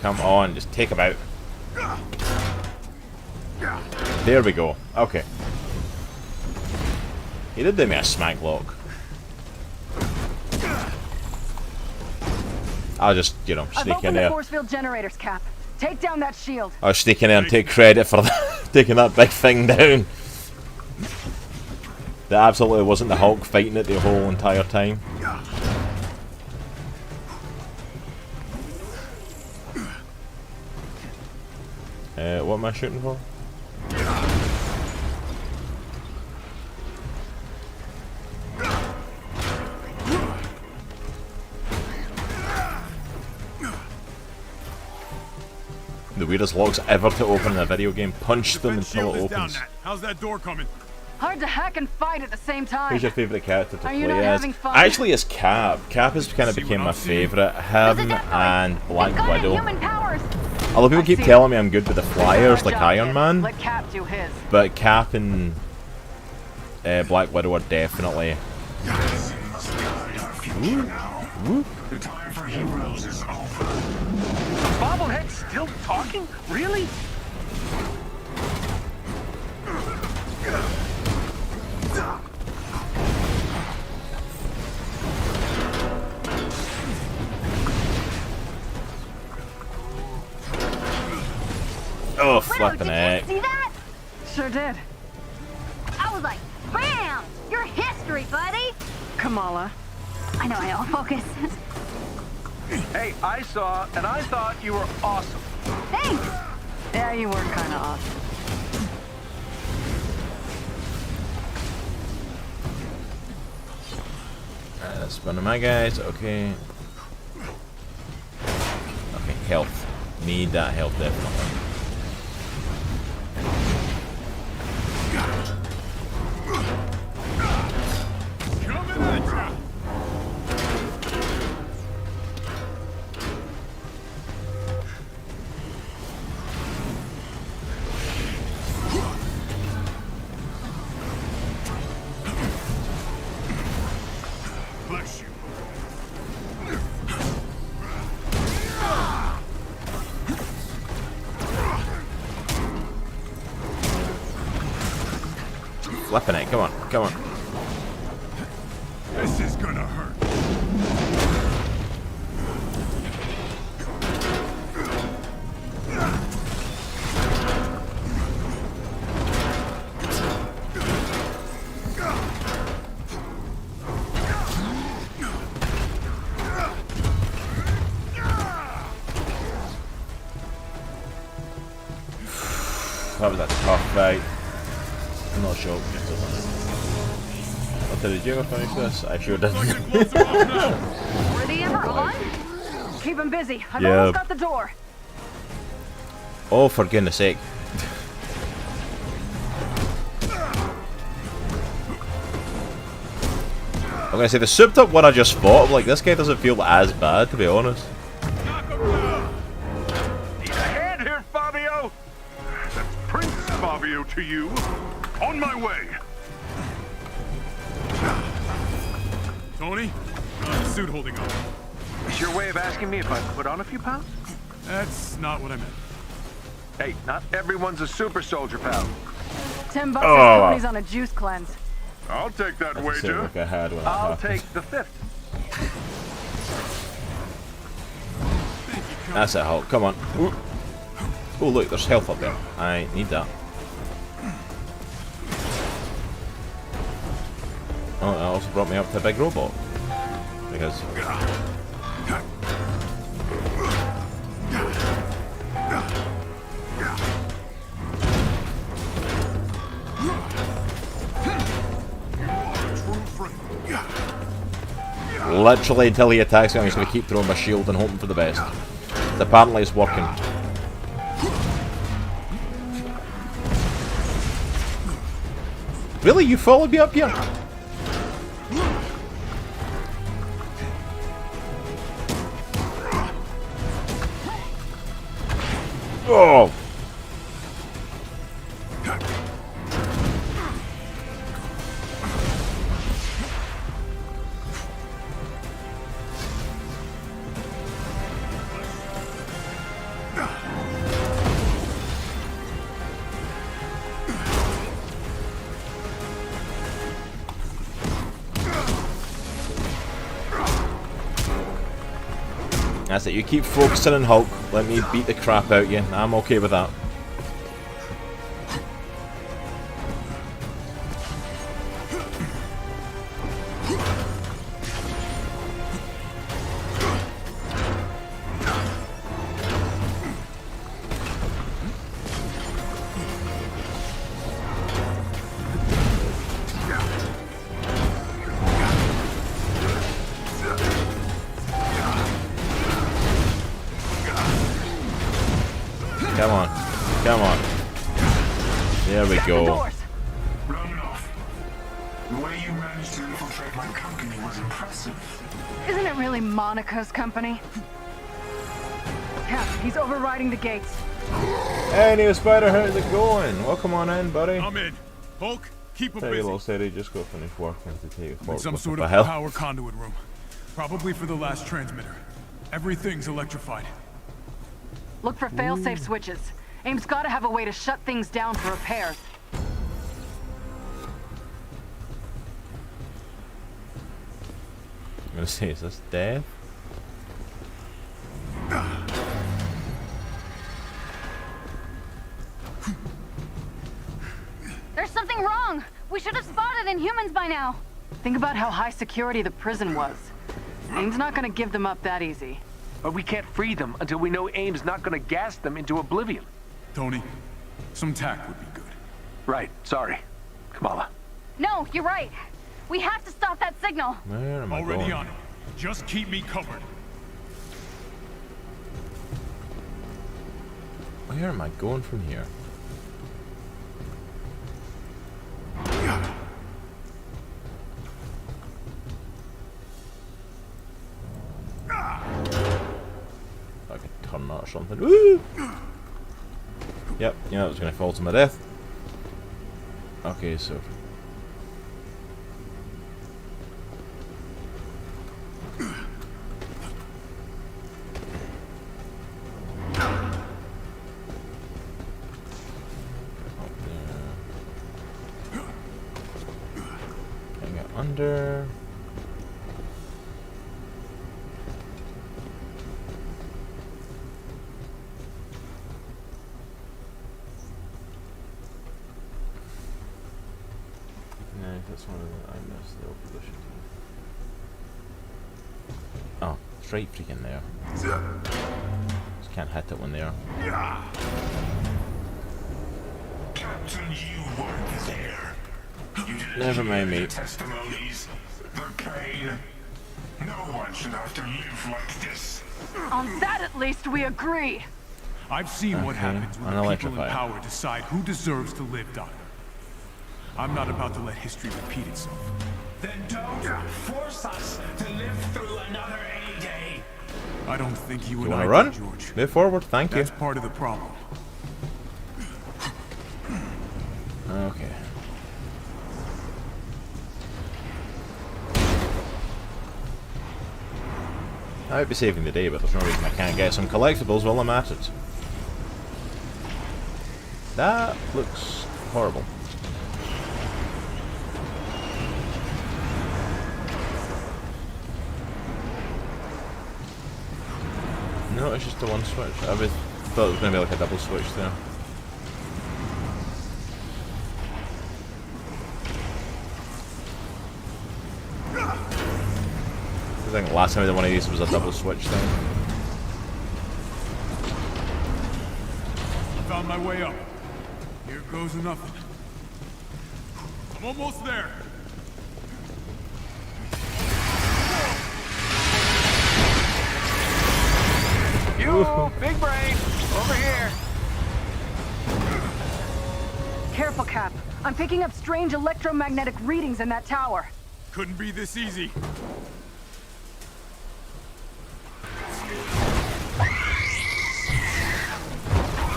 Come on, just take him out. There we go. Okay. He did do me a smack lock. I'll just, you know, sneak in the there. force field generators, Cap. Take down that shield. I'll sneak in there and take credit for taking that big thing down. That absolutely wasn't the Hulk fighting it the whole entire time. What am I shooting for? The weirdest locks ever to open in a video game. Punch them until it opens. How's that door coming? Hard to hack and fight at the same time. Who's your favourite character to Are you play not as? having fun? Actually, it's Cap. Cap has kind of became my favourite. Him and Black Widow. Human powers. Although people keep telling me I'm good with the flyers like Iron Man, Let Cap do his. but Cap and Black Widow are definitely. Ooh. The time for heroes is over. The bobblehead's still talking? Really? Oh, flipping Did heck. you see that? Sure did. I was like, bam! You're history, buddy! Kamala. I know, focus. Hey, I saw, and I thought you were awesome. Thanks! Yeah, you were kind of awesome. Alright, that's one of my guys. Okay. Okay, health. Need that health definitely. Bless you. Flipping it. Come on. Come on. This is gonna hurt. That was a tough fight. I'm not sure. Did you ever finish this? I sure didn't. Were they ever on? Keep them busy. I've Yeah. almost got the door. Oh, for goodness sake. I'm gonna say the souped up one I just fought, I'm like, this guy doesn't feel as bad, to be honest. Need a hand here, Fabio. That's Prince Fabio to you. On my way. Tony, suit holding up. Is your way of asking me if I put on a few pounds? That's not what I meant. Hey, not everyone's a super soldier, pal. $10 Oh. says Tony's on a juice cleanse. I'll take that That's the same wager. look I had when that I'll happened. take the 5th. That's it, Hulk. Come on. Ooh. Oh, look, there's health up there. I need that. Oh, that also brought me up to a big robot. Because... literally until he attacks me, I'm just going to keep throwing my shield and hoping for the best. Apparently it's working. Really? You followed me up here? Oh! That's it, you keep focusing on Hulk, let me beat the crap out of you, I'm okay with that. Come on. Come on. There we go. Romanoff, the way you managed to infiltrate my company was impressive. Isn't it really Monica's company? Cap, he's overriding the gates. Hey, Neo Spider, how's it going? Welcome on in, buddy. I'm in. Hulk, keep him Tell you busy. little steady, just go finish working to take a In some fork. sort What of the hell? power conduit room. Probably for the last transmitter. Everything's electrified. Look for fail-safe switches. AIM's gotta have a way to shut things down for repairs. I'm gonna say, is this death? There's something wrong. We should have spotted Inhumans by now. Think about how high security the prison was. AIM's not gonna give them up that easy. But we can't free them until we know AIM's not gonna gas them into oblivion. Tony, some tack would be good. Right, sorry. Kamala. No, you're right. We have to stop that signal. Where am I Already going? on it. Just keep me covered. Where am I going from here? I could turn that or something. Woo! Yep, you know it was going to fall to my death. Okay, so... under. No, that's one of the I missed the opposition. Oh, straight freaking there. Just can't hit it when they are. Captain, you weren't there. You didn't Never mind, hear the mate. testimonies, the pain. No one should have to live like this. On that at least we agree. I've seen what Okay, happens when the people in unelectrified. power decide who deserves to live, Doctor. I'm not about to let history repeat itself. Then don't force us to live through another A-Day. I don't think you and You I want to do, run? George. Move forward, thank you. That's part of the problem. Okay. I might be saving the day, but there's no reason I can't get some collectibles while I'm at it. That looks horrible. No, it's just the one switch. I thought it was going to be like a double switch there. I think the last time I did one of these was a double switch thing. I found my way up. Here goes nothing. I'm almost there. You, big brain, over here. Careful, Cap. I'm picking up strange electromagnetic readings in that tower. Couldn't be this easy.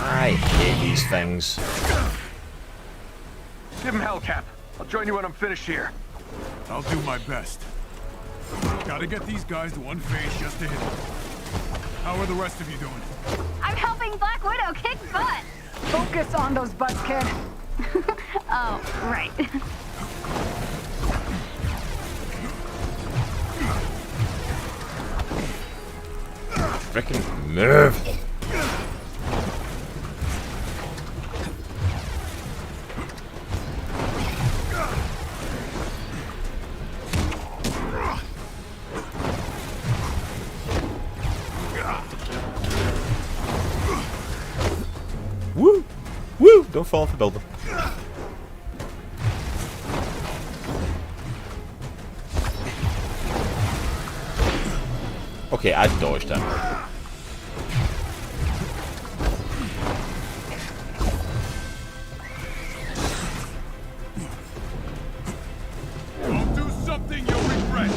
I hate these things. Give him hell, Cap. I'll join you when I'm finished here. I'll do my best. Gotta get these guys to one phase just to hit them. How are the rest of you doing? I'm helping Black Widow kick butt. Focus on those butts, kid. Oh, right. Frickin' move! Woo! Woo! Don't fall off the building. Okay, I dodged him. Don't do something you'll regret.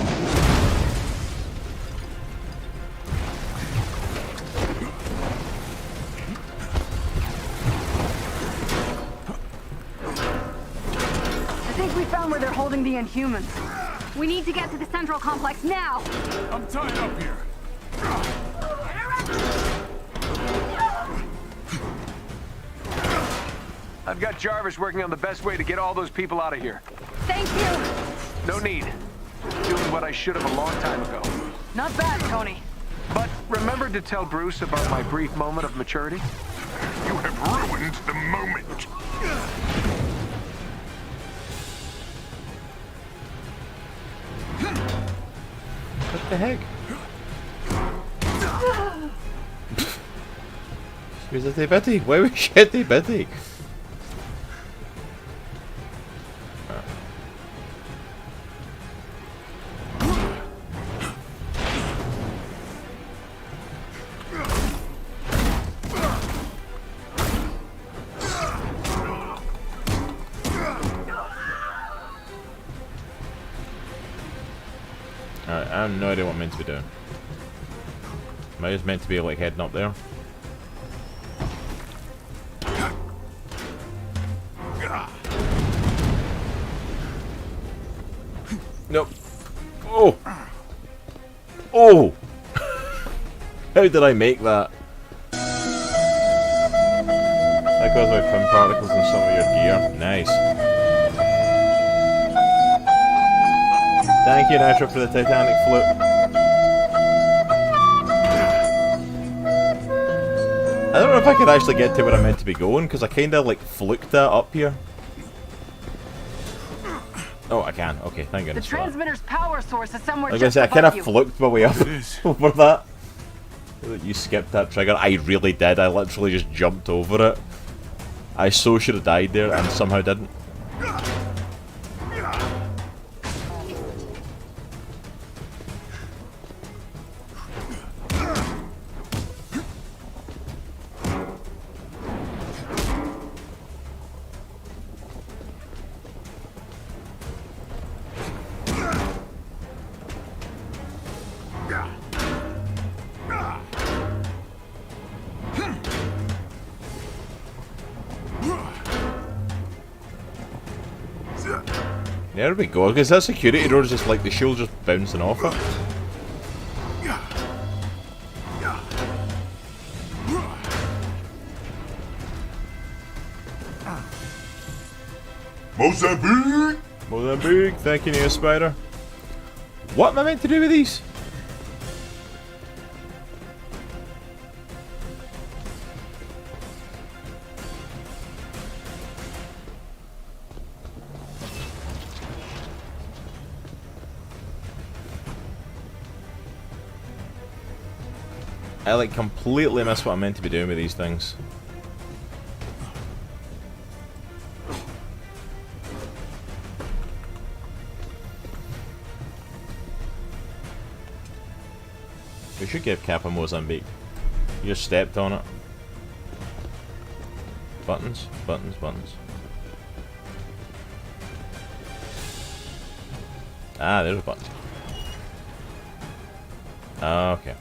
I think we found where they're holding the Inhumans. We need to get to the central complex now. I'm tied up here. I've got Jarvis working on the best way to get all those people out of here. Thank you. No need. Doing what I should have a long time ago. Not bad, Tony. But remember to tell Bruce about my brief moment of maturity? You have ruined the moment. the heck? Shitty bitty. Why was shitty bitty? Alright, I have no idea what I'm meant to be doing. Am I just meant to be like heading up there? Nope. Oh! Oh! How did I make that? That goes with pin particles in some of your gear. Nice. Thank you, Nitro, for the Titanic flute. I don't know if I could actually get to where I'm meant to be going, because I kinda like fluked that up here. Oh, I can. Okay, thank goodness. The transmitter's power source is somewhere like just I said, I kind of above you. fluked my way up over that. You skipped that trigger. I really did. I literally just jumped over it. I so should have died there and somehow didn't. There we go, because that security door is just like the shield just bouncing off it. Mozambique! Mozambique, thank you, Neo Spider. What am I meant to do with these? I like completely miss what I'm meant to be doing with these things. We should give Cap a Mozambique. You just stepped on it. Buttons, buttons, buttons. Ah, there's a button. Okay.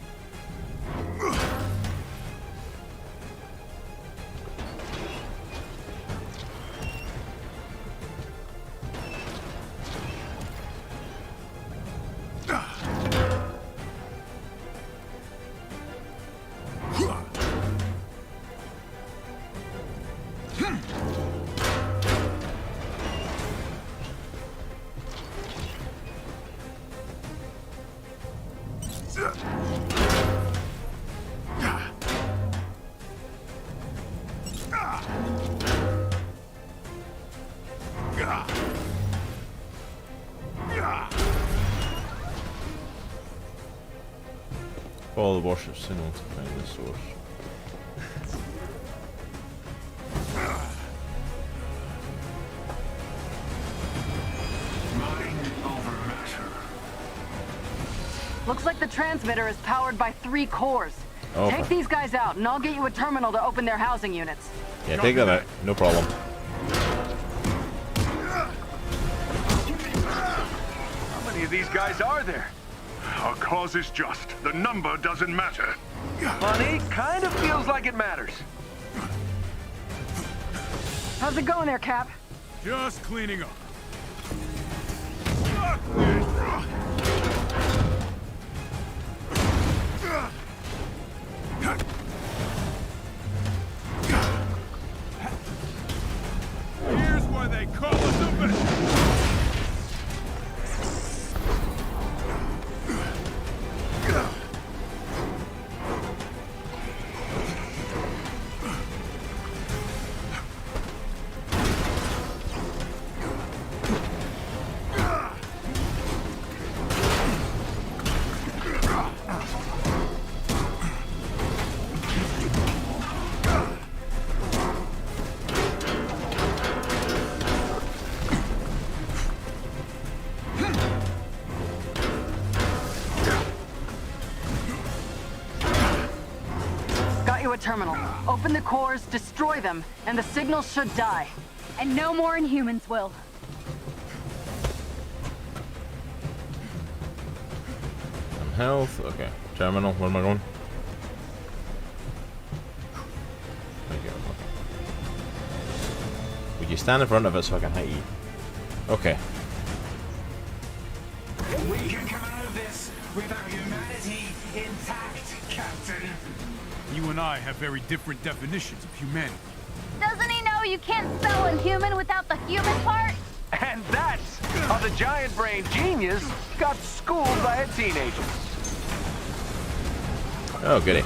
Follow the warship signal to find the source. Mind over matter. Looks like the transmitter is powered by 3 cores. Okay. Take these guys out, and I'll get you a terminal to open their housing units. Yeah, take that out. No problem. How many of these guys are there? Our cause is just. The number doesn't matter. Funny, kind of feels like it matters. How's it going there, Cap? Just cleaning up. Here's why they call us Avengers. a terminal. Open the cores, destroy them, and the signal should die. And no more Inhumans will. Health, okay. Terminal, where am I going? Thank you. Okay. Would you stand in front of it so I can hit you? Okay. We can come out of this with our humanity intact, Captain. You and I have very different definitions of humanity. Doesn't he know you can't spell Inhuman without the human part? And that's how the giant-brained genius got schooled by a teenager. Oh, goody.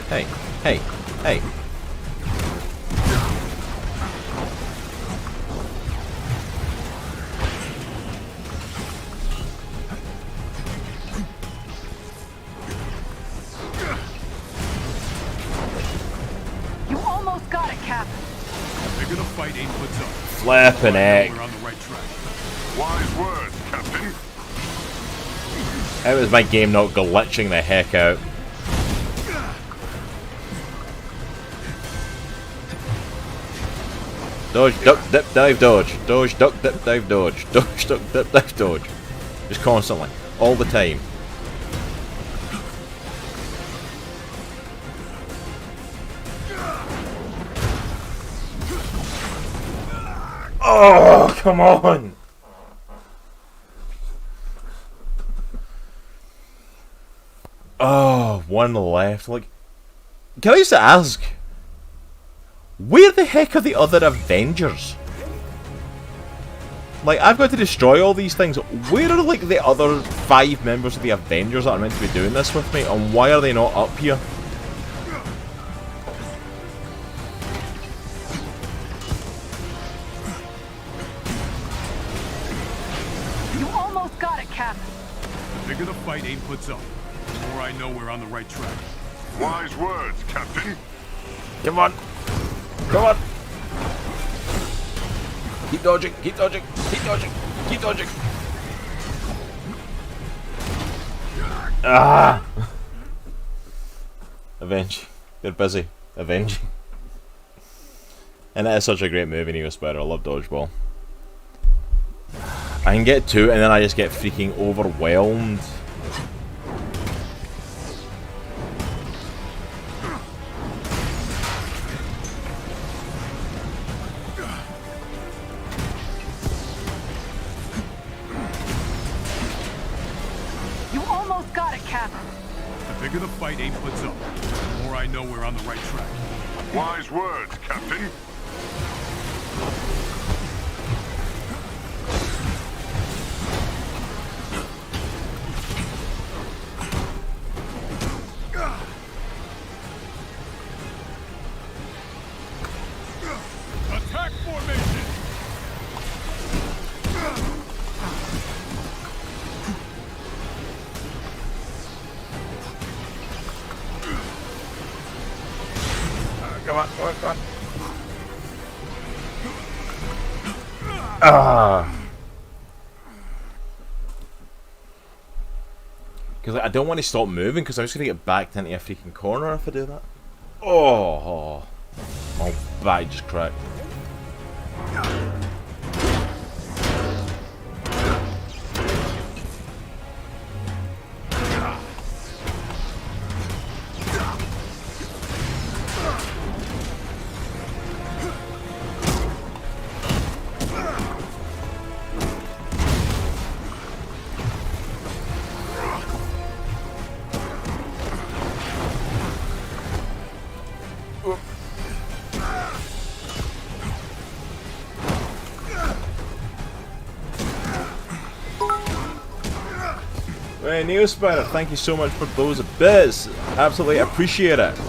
Hey, hey, hey. You almost got it, Cap. They're gonna fight A.I.M puts up. Flippin' heck. We're on the right track. Wise words, Captain. How is my game not glitching the heck out? Dodge, duck, dip, dive, dodge. Dodge, duck, dip, dive, dodge. Dodge, duck, dip, dive, dodge. Just constantly. All the time. Oh, come on! Oh, one left. Like, can I just ask, where the heck are the other Avengers? Like, I've got to destroy all these things. Where are, like, the other 5 members of the Avengers that are meant to be doing this with me? And why are they not up here? You almost got it, Cap. The bigger the fight A.I.M puts up, the more I know we're on the right track. Wise words, Captain. Come on. Come on. Keep dodging, keep dodging, keep dodging, keep dodging. Ah! Avenge. They're busy. Avenging. And it is such a great movie, Neo Spider. I love Dodgeball. I can get 2 and then I just get freaking overwhelmed. You almost got it, Cap. The bigger the fight A.I.M puts up, the more I know we're on the right track. Wise words, Captain. Attack formation! Come on, come on, come on. Ah. Because I don't want to stop moving because I'm just going to get backed into a freaking corner if I do that. Oh. My back just cracked. Hey, Neo Spider, thank you so much for those bits. Absolutely appreciate it.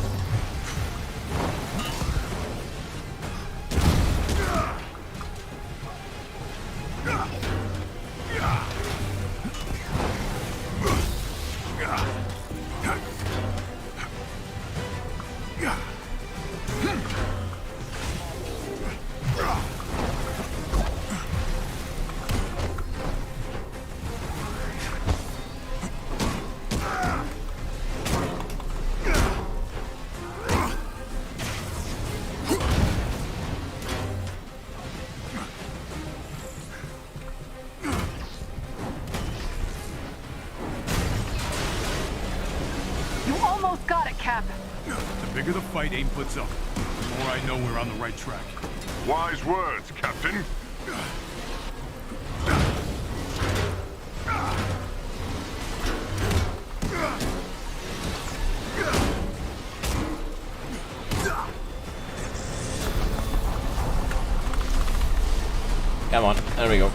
Cap. The bigger the fight AIM puts up, the more I know we're on the right track. Wise words, Captain. Come on, there we go.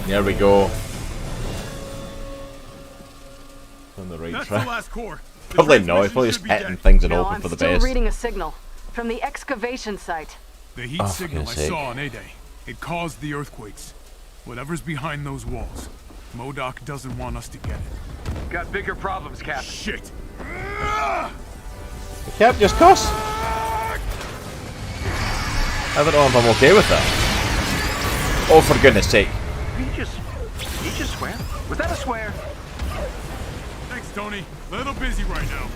There we go. On the right That's track. the last core. The Probably no, he's transmission probably should just be hitting dead. things and No, hoping I'm for the still best. reading a signal from the excavation site. The heat Oh, for signal I goodness sake. saw on A-Day. It caused the earthquakes. Whatever's behind those walls, M.O.D.O.K doesn't want us to get it. Got bigger problems, Cap. Shit! Cap, just cuss. I don't know if I'm okay with that. Oh, for goodness sake. He just swear? Was that a swear? Thanks, Tony. Little busy right now.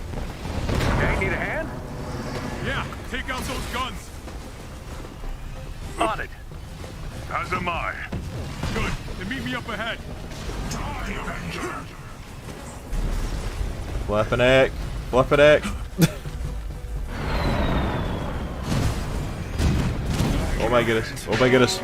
Okay, need a hand? Yeah, take out those guns. On it. As am I. Good. Then meet me up ahead. Flippin' egg. Flippin' egg. Oh my goodness. Oh my goodness.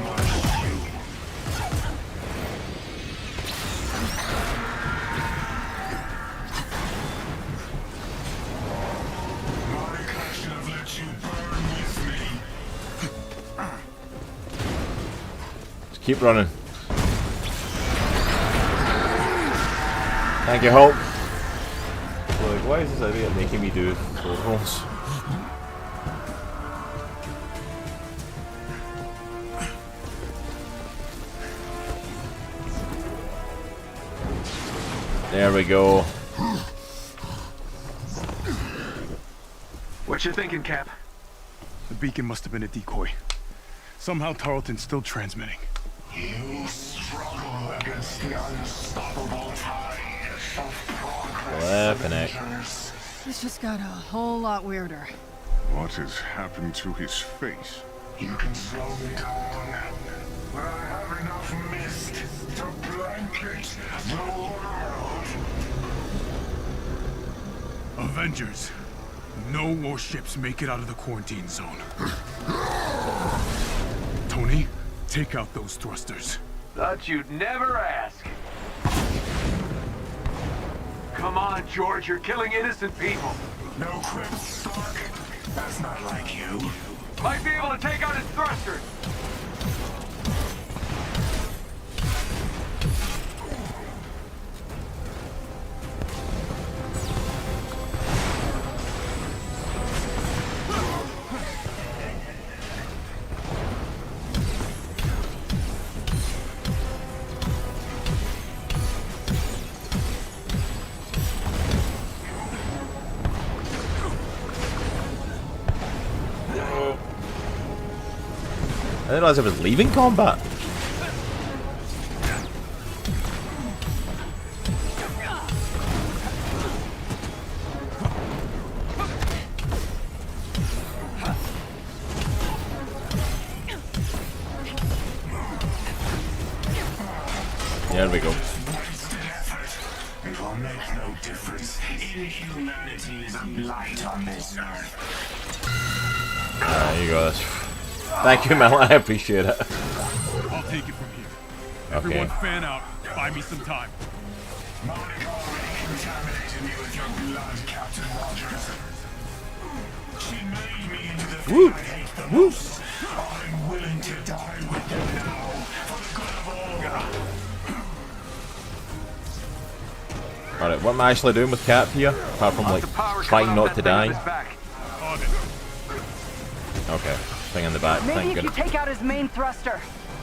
Just keep running. Thank you, Hulk. Like, why is this idea making me do sword rolls? There we go. What you thinking, Cap? The beacon must have been a decoy. Somehow Tarleton's still transmitting. You struggle against the unstoppable tide of progress, Flippin' heck. Avengers. This just got a whole lot weirder. What has happened to his face? You can slow me down, but I have enough mist to blanket the world. Avengers. No warships make it out of the quarantine zone. Tony, take out those thrusters. Thought you'd never ask. Come on, George, you're killing innocent people. No quip, Stark. That's not like you. Might be able to take out his thrusters. I didn't realize I was leaving combat. There we go. Wasted effort. It will make no difference. Inhumanity is a blight on this earth. There you go. Thank you, Mel. I appreciate it. I'll take it from here. Everyone fan out. Buy me some time. M.O.D.O.K already contaminated me with your blood, Captain Rogers. She made me into the thing I hate the most. I'm willing to die with them now, for the good of all. Alright, what am I actually doing with Cap here? Apart from, like, trying not to die. Okay, thing in the back, Maybe thank if you goodness. take out his main thruster.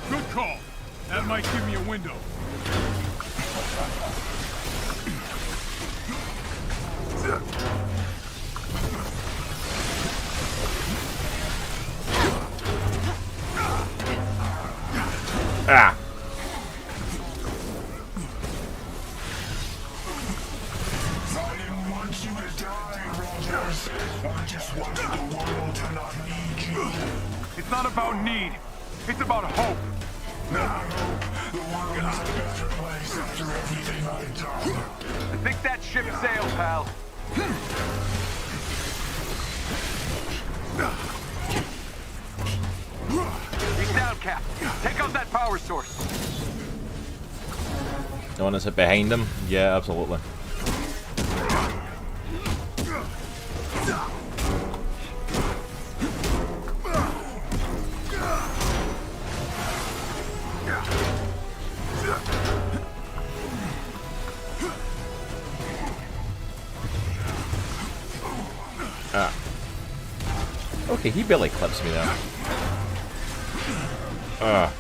Good call. That might give me a window. Ah! Avengers. I just wanted the world to not need you. It's not about need. It's about hope. I hope the world is a better place after everything I've done. I think that ship sailed, pal. He's down, Cap. Take out that power source. The one that's behind him? Yeah, absolutely. Ah. Okay, he barely clips me there. Ah.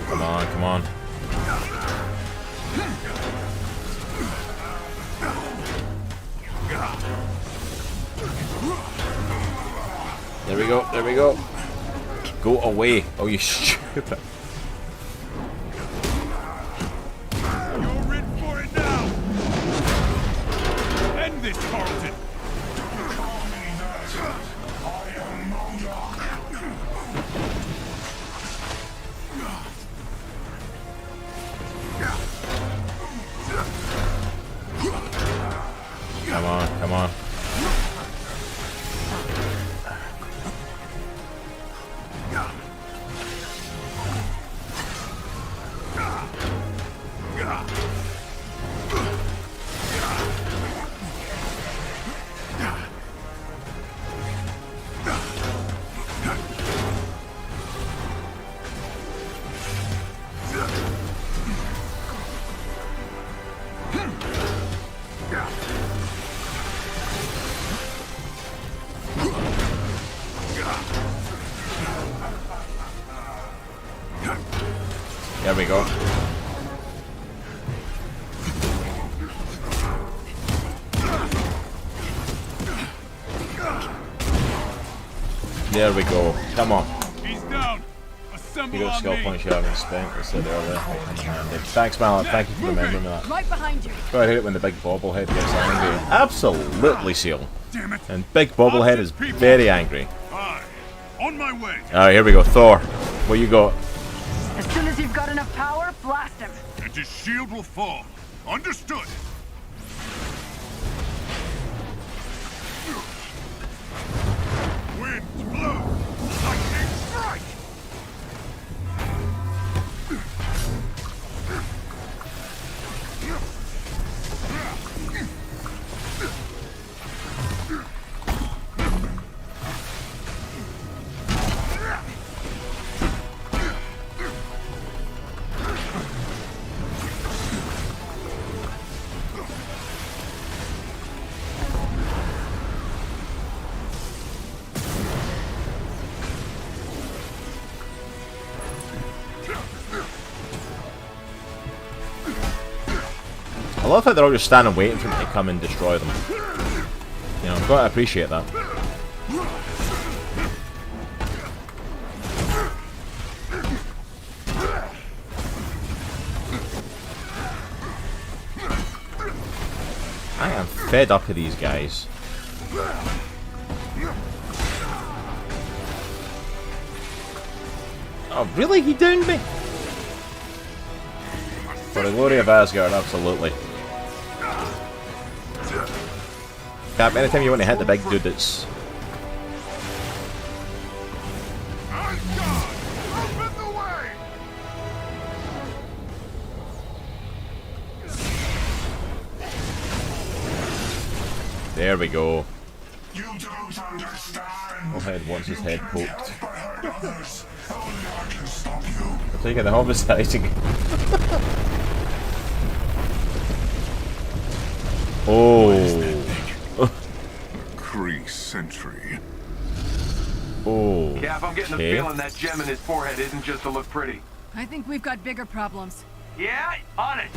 Come on, come on. There we go, there we go. Go away. Oh, you stupid. You're in for it now! End this, Carlton! Don't call me that. I am M.O.D.O.K. Come on, come on. There we go. There we go. Come on. He's down. Assemble You got a on skill me. point you haven't spent. I said earlier. Thanks, Mallet. Thank you for remembering that. Right behind you. Go ahead when the big bobblehead gets angry. Absolutely, Seal. Damn it. And big bobblehead is very angry. Aye. On my way. Alright, here we go. Thor, what you got? As soon as you've got enough power, blast him. And his shield will fall. Understood. Winds blow. Lightning strike. I love how they're all just standing waiting for me to come and destroy them. You know, I've got to appreciate that. I am fed up with these guys. Oh, really? He downed me? For the glory of Asgard, absolutely. Cap, anytime you want to hit the big dude that's... There we go. You don't understand. Bubblehead wants his head poked. Help I hurt others. Only I can stop you. I'm taking the homicide. Oh. Kree sentry. Oh. Cap, I'm getting the feeling that gem in his forehead isn't just to look pretty. I think we've got bigger problems. Yeah, on it.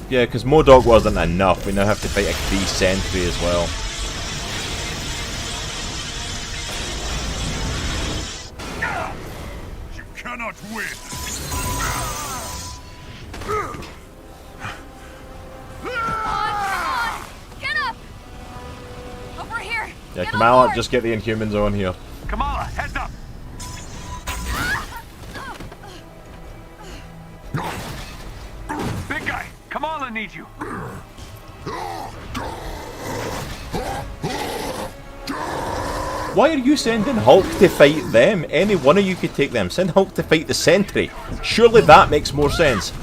Yeah, because M.O.D.O.K wasn't enough. We now have to fight a Kree sentry as well. You cannot win. Get up! Over here! Yeah, Kamala, just get the Inhumans on here. Kamala, heads up! Big guy, Kamala needs you. Why are you sending Hulk to fight them? Any one of you could take them. Send Hulk to fight the Sentry. Surely that makes more sense.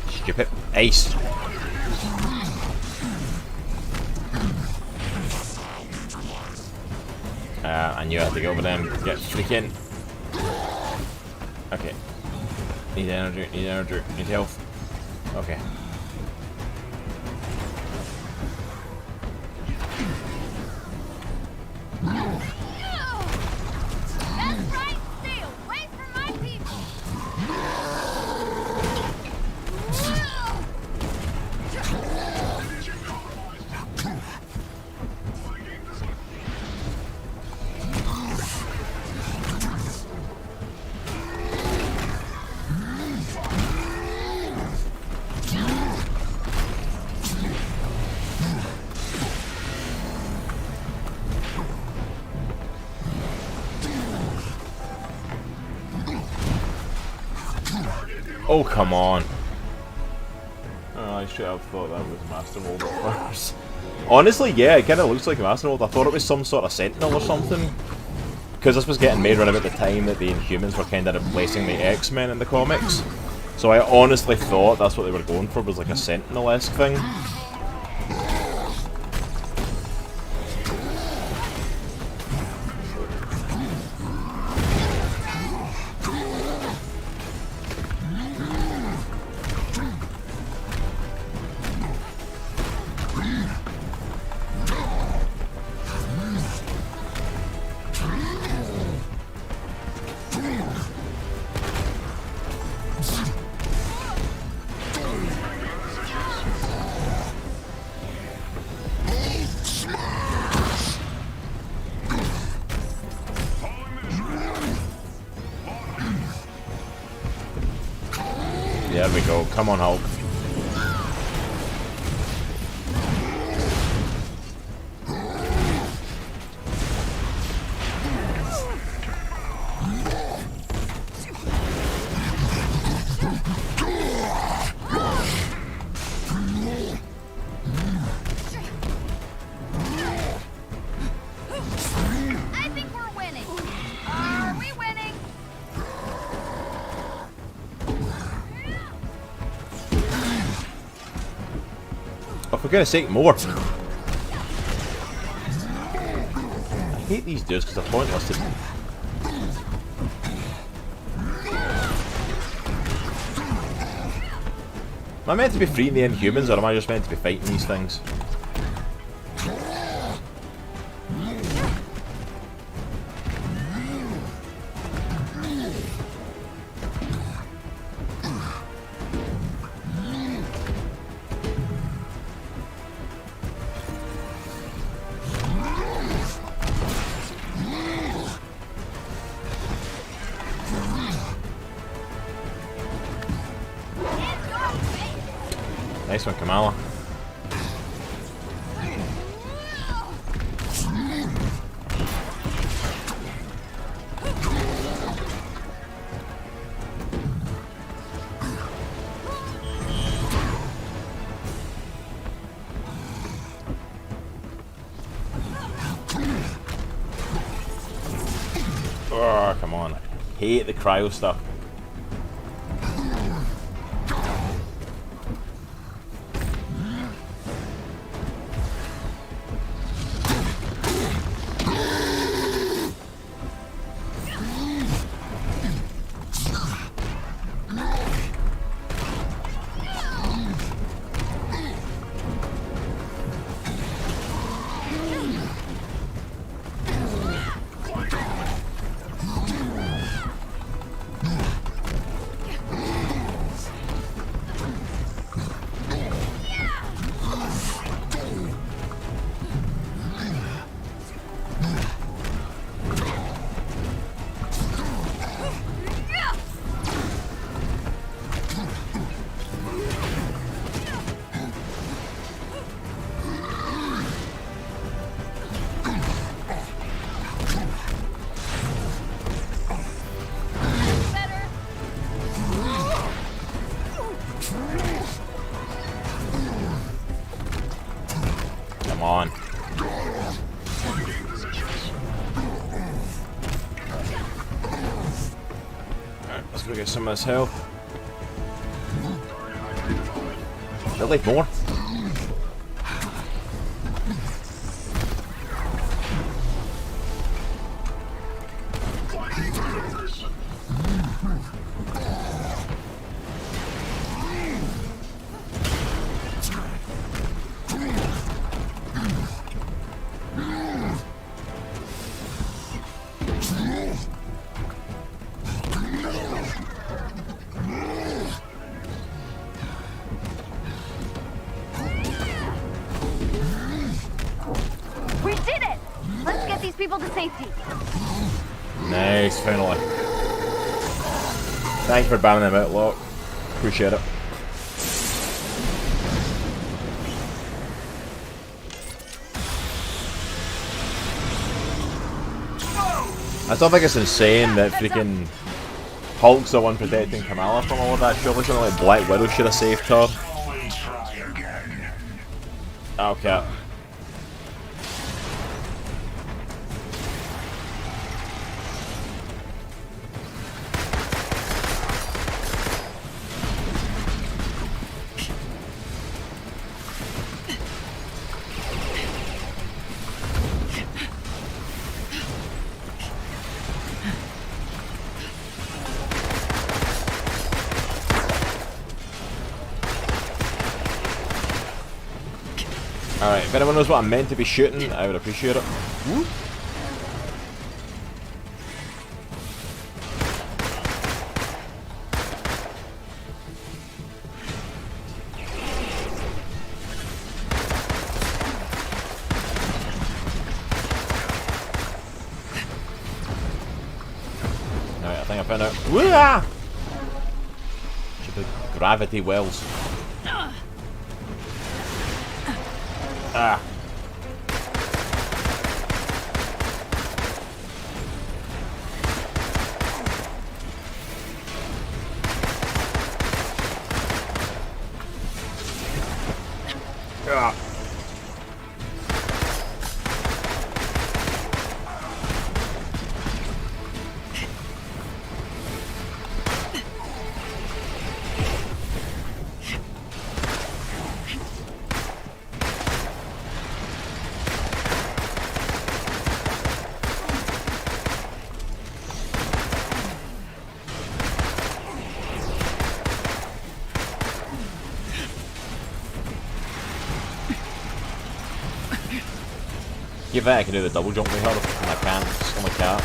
Stupid. Ace. I knew I had to go over them. Get freaking. Okay. Need energy, need health. Okay. That's right, stay away from my people! Oh, come on. Oh, I should have thought that was Master Mold at first. Honestly, yeah, it kind of looks like Master Mold. I thought it was some sort of Sentinel or something. Because this was getting made around about the time that the Inhumans were kind of replacing the X-Men in the comics. So I honestly thought that's what they were going for, was like a Sentinel-esque thing. There we go. Come on, Hulk. I think we're winning. Are we winning? Oh, for goodness sake, more! I hate these dudes because they're pointless to me. Am I meant to be freeing the Inhumans, or am I just meant to be fighting these things? Nice one, Kamala. Oh, come on. I hate the cryo stuff. Come on. Alright, let's go get some of this health. They'll leave more. We did it! Let's get these people to safety. Nice, finally. Thanks for banning them out, Locke. Appreciate it. I still think it's insane that freaking Hulk's the one protecting Kamala from all of that. Surely something like Black Widow should have saved her. Okay. Alright, if anyone knows what I'm meant to be shooting, I would appreciate it. Woo. Alright, I think I found out. Woo-ah! Stupid gravity wells. Ah. Ah. Give that I can do the double jump with her, and I can't. It's only cat.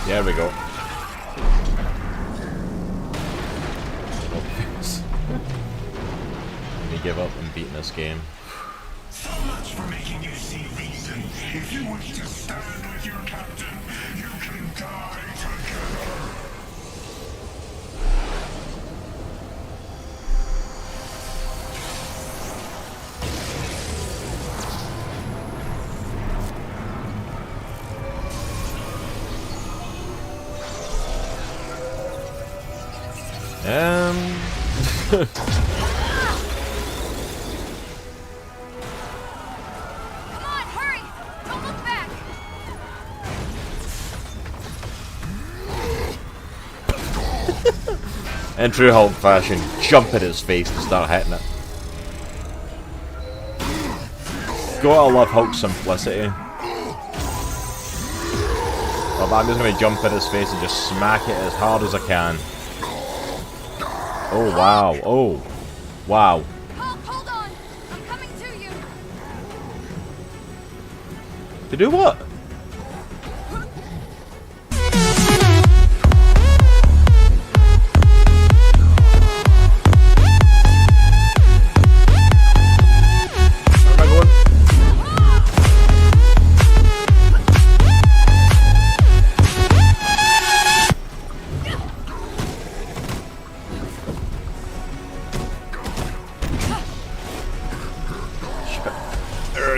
There we go. Let me give up and beating this game. So much for making you see reason. If you wish to stand with your captain, you can die together. Come on, hurry! Don't look back! In true Hulk fashion, jump at his face and start hitting it. Gotta love Hulk's simplicity. Well, I'm just gonna jump at his face and just smack it as hard as I can. Oh wow, oh wow. Hulk, hold on! I'm coming to you! To do what? Where am I going?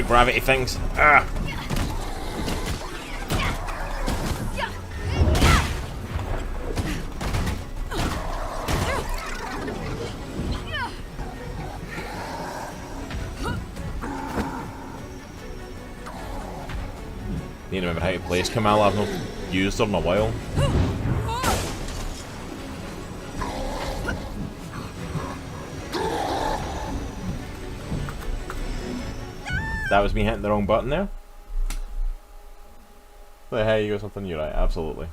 Gravity things. Ah. Need to remember how to place Kamala. I've not used her in a while. That was me hitting the wrong button there. But hey, you got something, you're right, absolutely.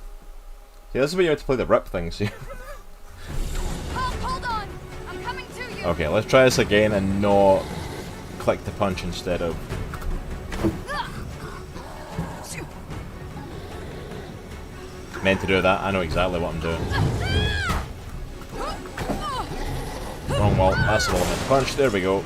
See, this is where you have to play the rip thing, see? Hold on! I'm coming to you! Okay, let's try this again and not click the punch instead of... Meant to do that, I know exactly what I'm doing. Wrong wall, that's the wall meant to punch, there we go.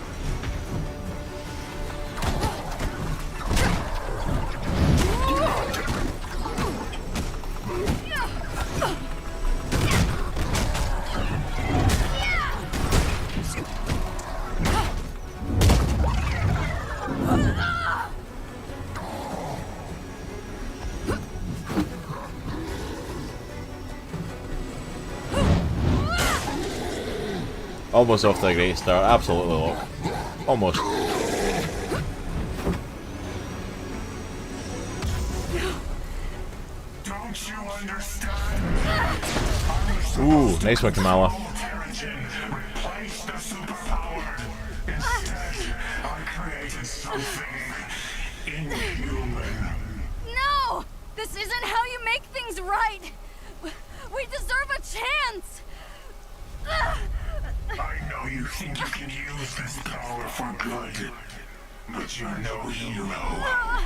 Almost off to a great start, absolutely look. Almost. Don't you understand? Ooh, nice one, Kamala. Replace the superpowered. Instead, I created something inhuman. No! This isn't how you make things right! We deserve a chance! I know you think you can use this power for good, but you're no hero.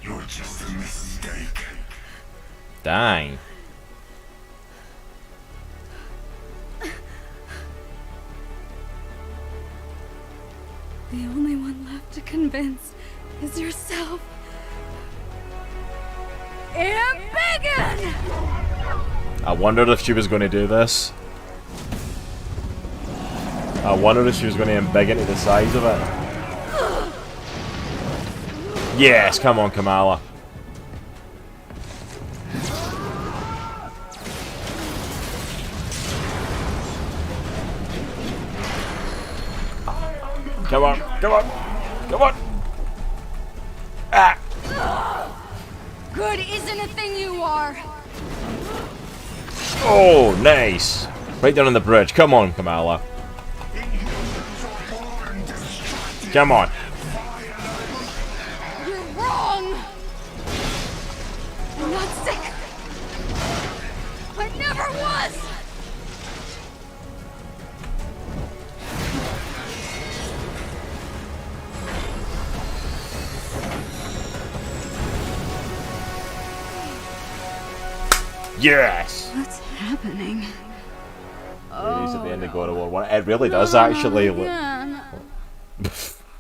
You're just a mistake. Dang. The only one left to convince is yourself. And Biggin! I wondered if she was going to do this. I wondered if she was going to embiggen to the size of it. Yes, come on, Kamala. Come on, come on, come on. Ah. Good isn't a thing you are. Oh, nice. Right down on the bridge. Come on, Kamala. Come on. You're wrong. I'm not sick. I never was. Yes! What's happening? Ladies at the end of God of War 1. It really does actually look... Again.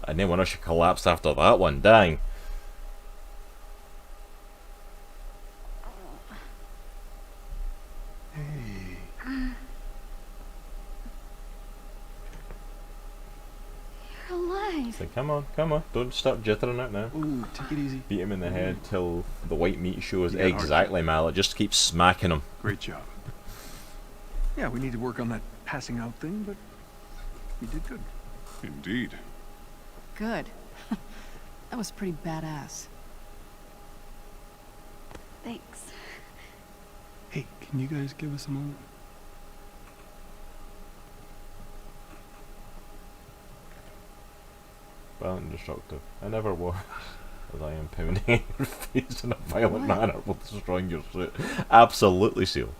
I didn't wonder she collapsed after that one, dang. You're alive. So come on, don't start jittering it now. Ooh, take it easy. Beat him in the head till the white meat shows. You got Exactly, Mallet. Just keep smacking him. Great job. Yeah, we need to work on that passing out thing, but you did good. Indeed. Good. That was pretty badass. Thanks. Hey, can you guys give us a moment? Violent and destructive. I never was. As I am pounding your face in a violent manner while destroying your suit. Absolutely, Seal.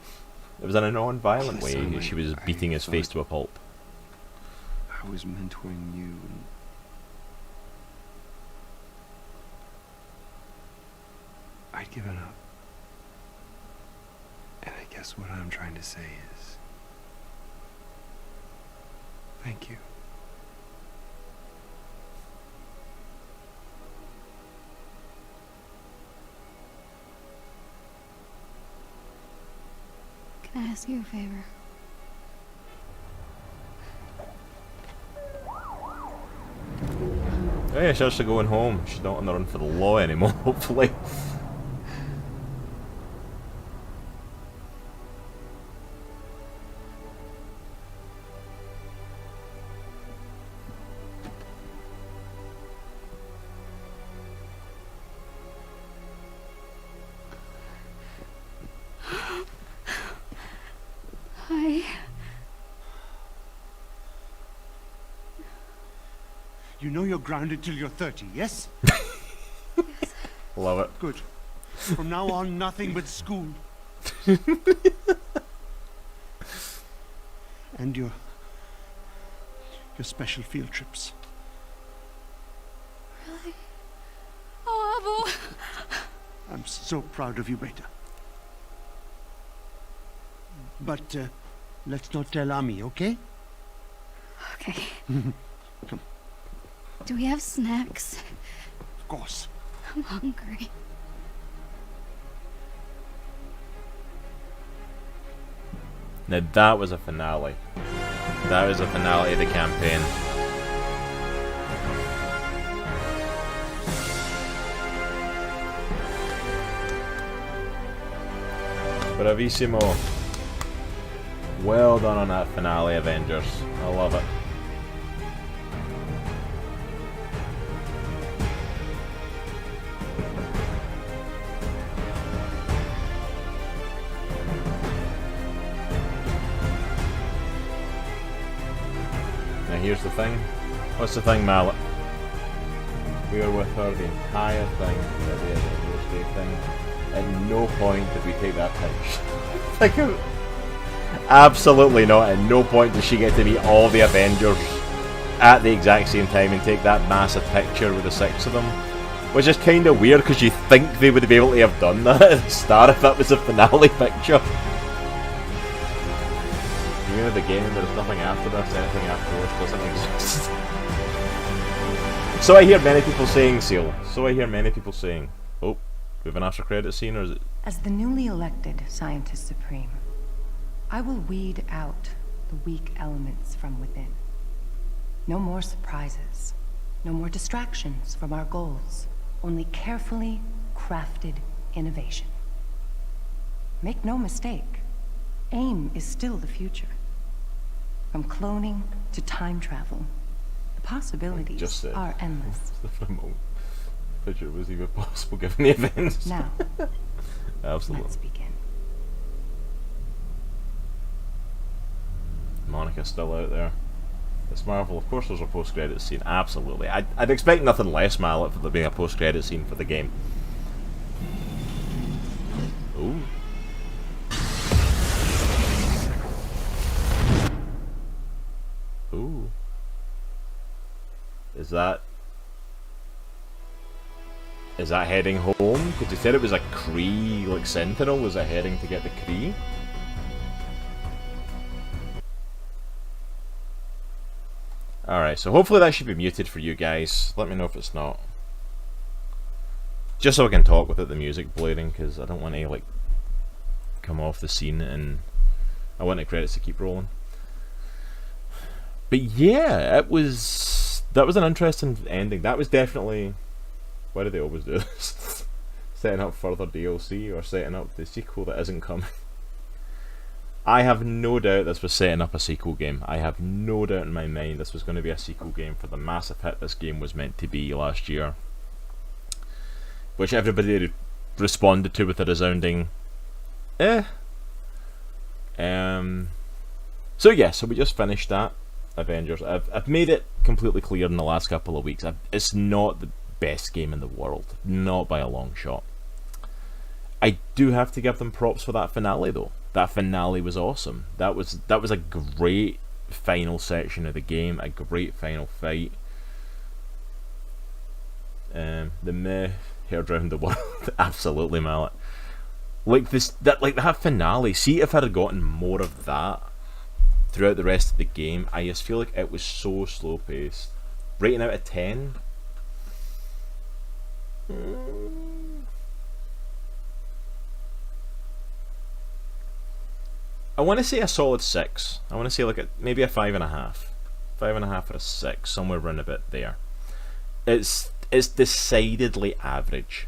It was in a non-violent way. She was beating his face to a pulp. I was mentoring you and... I'd given up. And I guess what I'm trying to say is... thank you. Can I ask you a favor? Oh yeah, she's actually going home. She's not on the run for the law anymore, hopefully. Hi. You know you're grounded till you're 30, yes? Love it. Good. From now on, nothing but school. And your special field trips. Really? Oh, Abu. I'm so proud of you, Beta. But let's not tell Ami, okay? Okay. Come. Do we have snacks? Of course. I'm hungry. Now that was a finale. That was a finale of the campaign. Bravissimo. Well done on that finale, Avengers. I love it. Now here's the thing. What's the thing, Mallet? We were with her the entire thing, the Avengers Day thing. At no point did we take that picture. Absolutely not. At no point does she get to meet all the Avengers at the exact same time and take that massive picture with the 6 of them. Which is kind of weird because you think they would be able to have done that at the start if that was a finale picture. Even at the game, there's nothing after this, anything afterwards doesn't exist. So I hear many people saying, Seal. So I hear many people saying, oh, we have an after credit scene, or is it? As the newly elected Scientist Supreme, I will weed out the weak elements from within. No more surprises. No more distractions from our goals. Only carefully crafted innovation. Make no mistake, A.I.M is still the future. From cloning to time travel, the possibilities are endless. For a moment, picture it was even possible given the events. Now, absolutely. Let's begin. Monica's still out there. It's Marvel. Of course there's a post-credit scene. Absolutely. I'd expect nothing less, Mallet, for there being a post-credit scene for the game. Ooh. Ooh. Is that... Is that heading home? Because they said it was a Kree, like, sentinel. Was it heading to get the Kree? Alright, so hopefully that should be muted for you guys. Let me know if it's not. Just so I can talk without the music blaring, because I don't want to, like, come off the scene, and I want the credits to keep rolling. But yeah, that was an interesting ending. That was definitely... Why do they always do this? Setting up further DLC, or setting up the sequel that isn't coming. I have no doubt this was setting up a sequel game. I have no doubt in my mind this was going to be a sequel game for the massive hit this game was meant to be last year. Which everybody responded to with a resounding eh. So yeah, so we just finished that Avengers. I've made it completely clear in the last couple of weeks. It's not the best game in the world, not by a long shot. I do have to give them props for that finale though. That finale was awesome. That was a great final section of the game, a great final fight. The meh heard round the world, absolutely mallet. Like that finale. See if I'd have gotten more of that throughout the rest of the game. I just feel like it was so slow paced. Rating out of 10. I want to say a solid 6. I want to say like maybe a 5.5. 5.5 or a 6, somewhere around a bit there. It's decidedly average.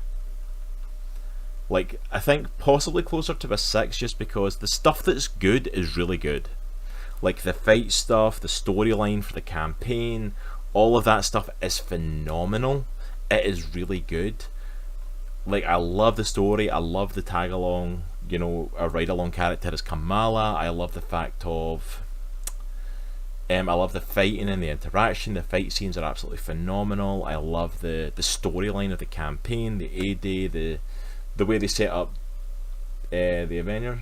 Like, I think possibly closer to a 6 just because the stuff that's good is really good. Like the fight stuff, the storyline for the campaign, all of that stuff is phenomenal. It is really good. Like, I love the story, I love the tag along, you know, a ride along character as Kamala. I love the fact of I love the fighting and the interaction. The fight scenes are absolutely phenomenal. I love the storyline of the campaign, the A-Day, the way they set up the Avengers.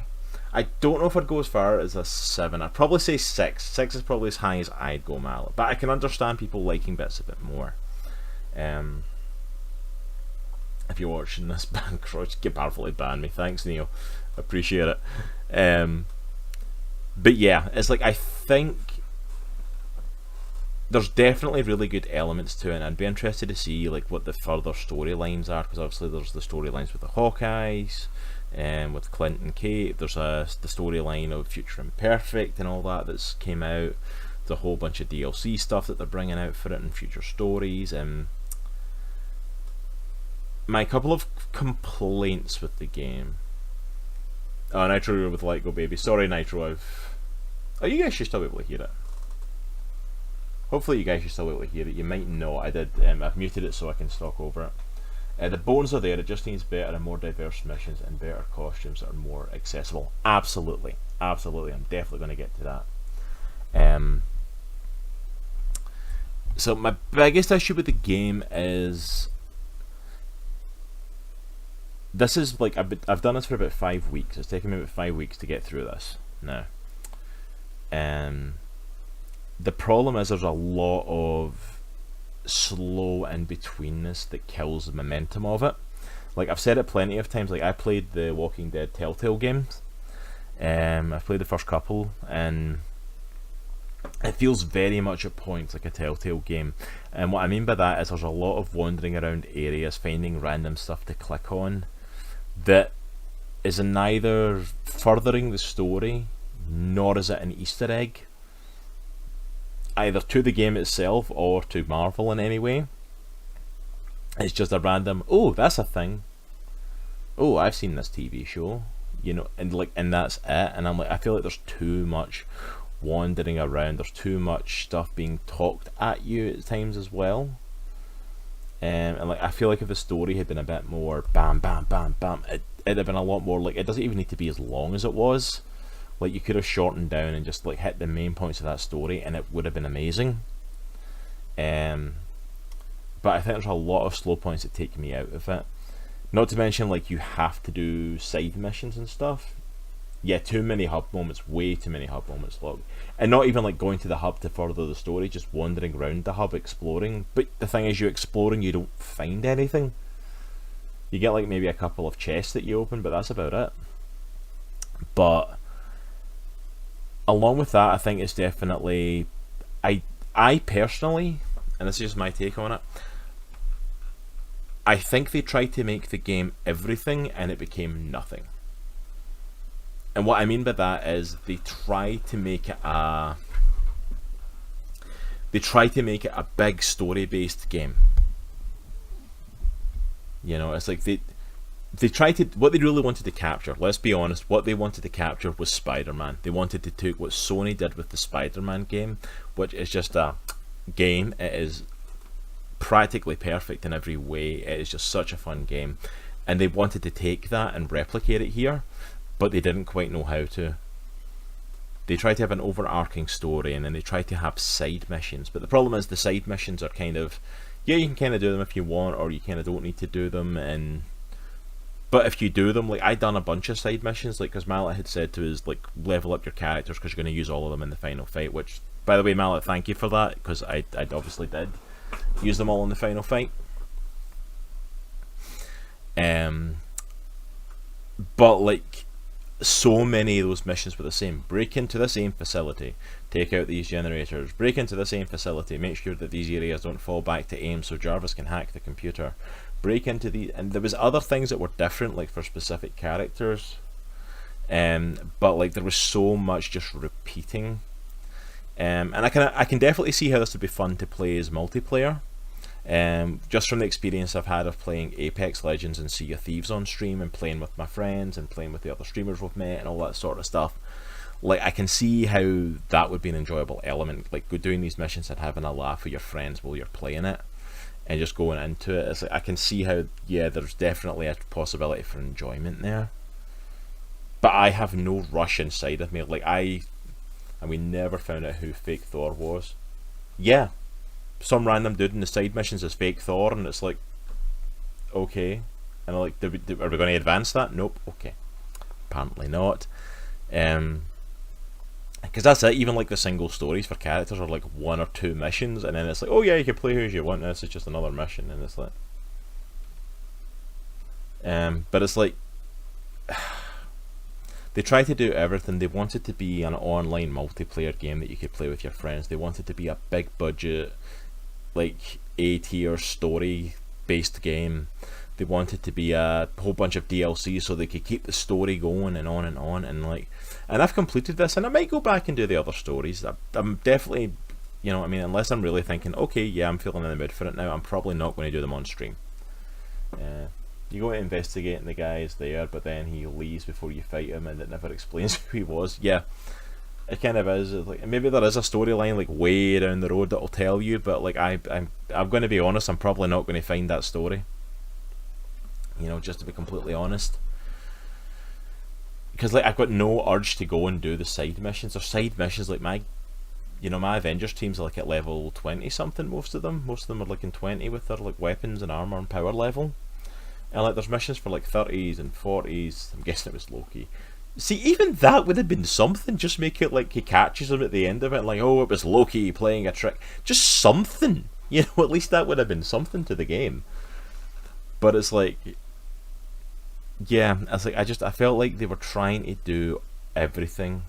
I don't know if I'd go as far as a 7. I'd probably say 6. 6 is probably as high as I'd go, Mallet. But I can understand people liking bits a bit more. If you're watching this, ban Crouch, get powerfully ban me. Thanks, Neo. Appreciate it. But yeah, it's like, I think there's definitely really good elements to it, and I'd be interested to see like what the further storylines are, because obviously there's the storylines with the Hawkeyes, with Clint and Kate. There's the storyline of Future Imperfect and all that that's came out. There's a whole bunch of DLC stuff that they're bringing out for it and future stories. My couple of complaints with the game. Oh, Nitro with Light Go Baby. Sorry, Nitro. Oh, you guys should still be able to hear it. Hopefully you guys should still be able to hear it. You might not. I did. I've muted it so I can talk over it. The bones are there. It just needs better and more diverse missions and better costumes that are more accessible. Absolutely. Absolutely. I'm definitely going to get to that. So my biggest issue with the game is... This is like, I've done this for about 5 weeks. It's taken me about 5 weeks to get through this now. The problem is there's a lot of slow in betweenness that kills the momentum of it. Like, I've said it plenty of times, like I played the Walking Dead Telltale games. I've played the first couple and it feels very much at points like a Telltale game. And what I mean by that is there's a lot of wandering around areas, finding random stuff to click on that is neither furthering the story nor is it an Easter egg, either to the game itself or to Marvel in any way. It's just a random, oh, that's a thing, oh, I've seen this TV show, you know, and that's it. And I'm like, I feel like there's too much wandering around, there's too much stuff being talked at you at times as well. And like, I feel like if the story had been a bit more bam bam bam bam, it'd have been a lot more like, it doesn't even need to be as long as it was. Like, you could have shortened down and just like hit the main points of that story and it would have been amazing. But I think there's a lot of slow points that take me out of it. Not to mention, like, you have to do side missions and stuff. Yeah, too many hub moments, way too many hub moments, look. And not even like going to the hub to further the story, just wandering around the hub exploring. But the thing is, you explore and you don't find anything. You get like maybe a couple of chests that you open, but that's about it. But along with that, I think it's definitely, I personally, and this is just my take on it, I think they tried to make the game everything and it became nothing. And what I mean by that is they tried to make it a big story-based game. You know, it's like they tried to, what they really wanted to capture, let's be honest, what they wanted to capture was Spider-Man. They wanted to take what Sony did with the Spider-Man game, which is just a game. It is practically perfect in every way. It is just such a fun game. And they wanted to take that and replicate it here, but they didn't quite know how to. They tried to have an overarching story, and then they tried to have side missions. But the problem is the side missions are kind of, yeah, you can kind of do them if you want, or you kind of don't need to do them. But if you do them, like I done a bunch of side missions, like because Mallet had said to us, like level up your characters because you're going to use all of them in the final fight. Which, by the way, Mallet, thank you for that, because I obviously did use them all in the final fight. But like so many of those missions were the same. Break into the same facility, take out these generators, break into the same facility, make sure that these areas don't fall back to AIM so Jarvis can hack the computer. Break into the, and there was other things that were different, like for specific characters, but like there was so much just repeating, and I can definitely see how this would be fun to play as multiplayer, just from the experience I've had of playing Apex Legends and Sea of Thieves on stream, and playing with my friends and playing with the other streamers we've met and all that sort of stuff. Like I can see how that would be an enjoyable element, like doing these missions and having a laugh with your friends while you're playing it. And just going into it, it's like I can see how, yeah, there's definitely a possibility for enjoyment there. But I have no rush inside of me. Like and we never found out who fake Thor was. Yeah, some random dude in the side missions is fake Thor, and it's like, okay. And I'm like, are we going to advance that? Nope. Okay, apparently not. Because that's it. Even like the single stories for characters are like 1 or 2 missions, and then it's like, oh yeah, you can play who you want, and this is just another mission, and it's like, but it's like they try to do everything. They want it to be an online multiplayer game that you could play with your friends. They want it to be a big budget, like A-tier story based game. They want it to be a whole bunch of DLC so they could keep the story going and on and on, and I've completed this, and I might go back and do the other stories. I'm definitely, you know what I mean, unless I'm really thinking, okay, yeah, I'm feeling in the mood for it now, I'm probably not going to do them on stream. You go to investigate and the guy is there, but then he leaves before you fight him, and it never explains who he was. Yeah, it kind of is. Like, maybe there is a storyline like way down the road that'll tell you, but like I'm going to be honest, I'm probably not going to find that story. You know, just to be completely honest, because like I've got no urge to go and do the side missions. Or side missions, like my Avengers teams are like at level 20 something. Most of them are like in 20 with their like weapons and armor and power level. And like there's missions for like 30s and 40s. I'm guessing it was Loki. See, even that would have been something. Just make it like he catches him at the end of it, and like, oh, it was Loki playing a trick. Just something, you know. At least that would have been something to the game. But it's like, yeah, I felt like they were trying to do everything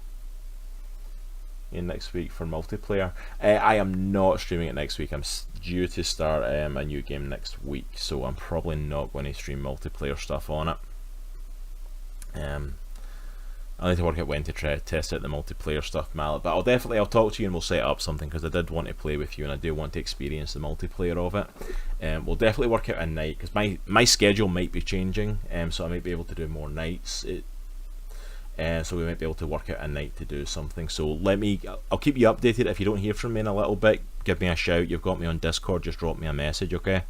in next week for multiplayer. I am not streaming it next week. I'm due to start a new game next week, so I'm probably not going to stream multiplayer stuff on it. I need to work out when to try to test out the multiplayer stuff, Mallet, but I'll talk to you and we'll set up something, because I did want to play with you and I do want to experience the multiplayer of it. We'll definitely work out a night, because my schedule might be changing, so I might be able to do more nights. So we might be able to work out a night to do something. So I'll keep you updated. If you don't hear from me in a little bit, give me a shout. You've got me on Discord, just drop me a message, okay?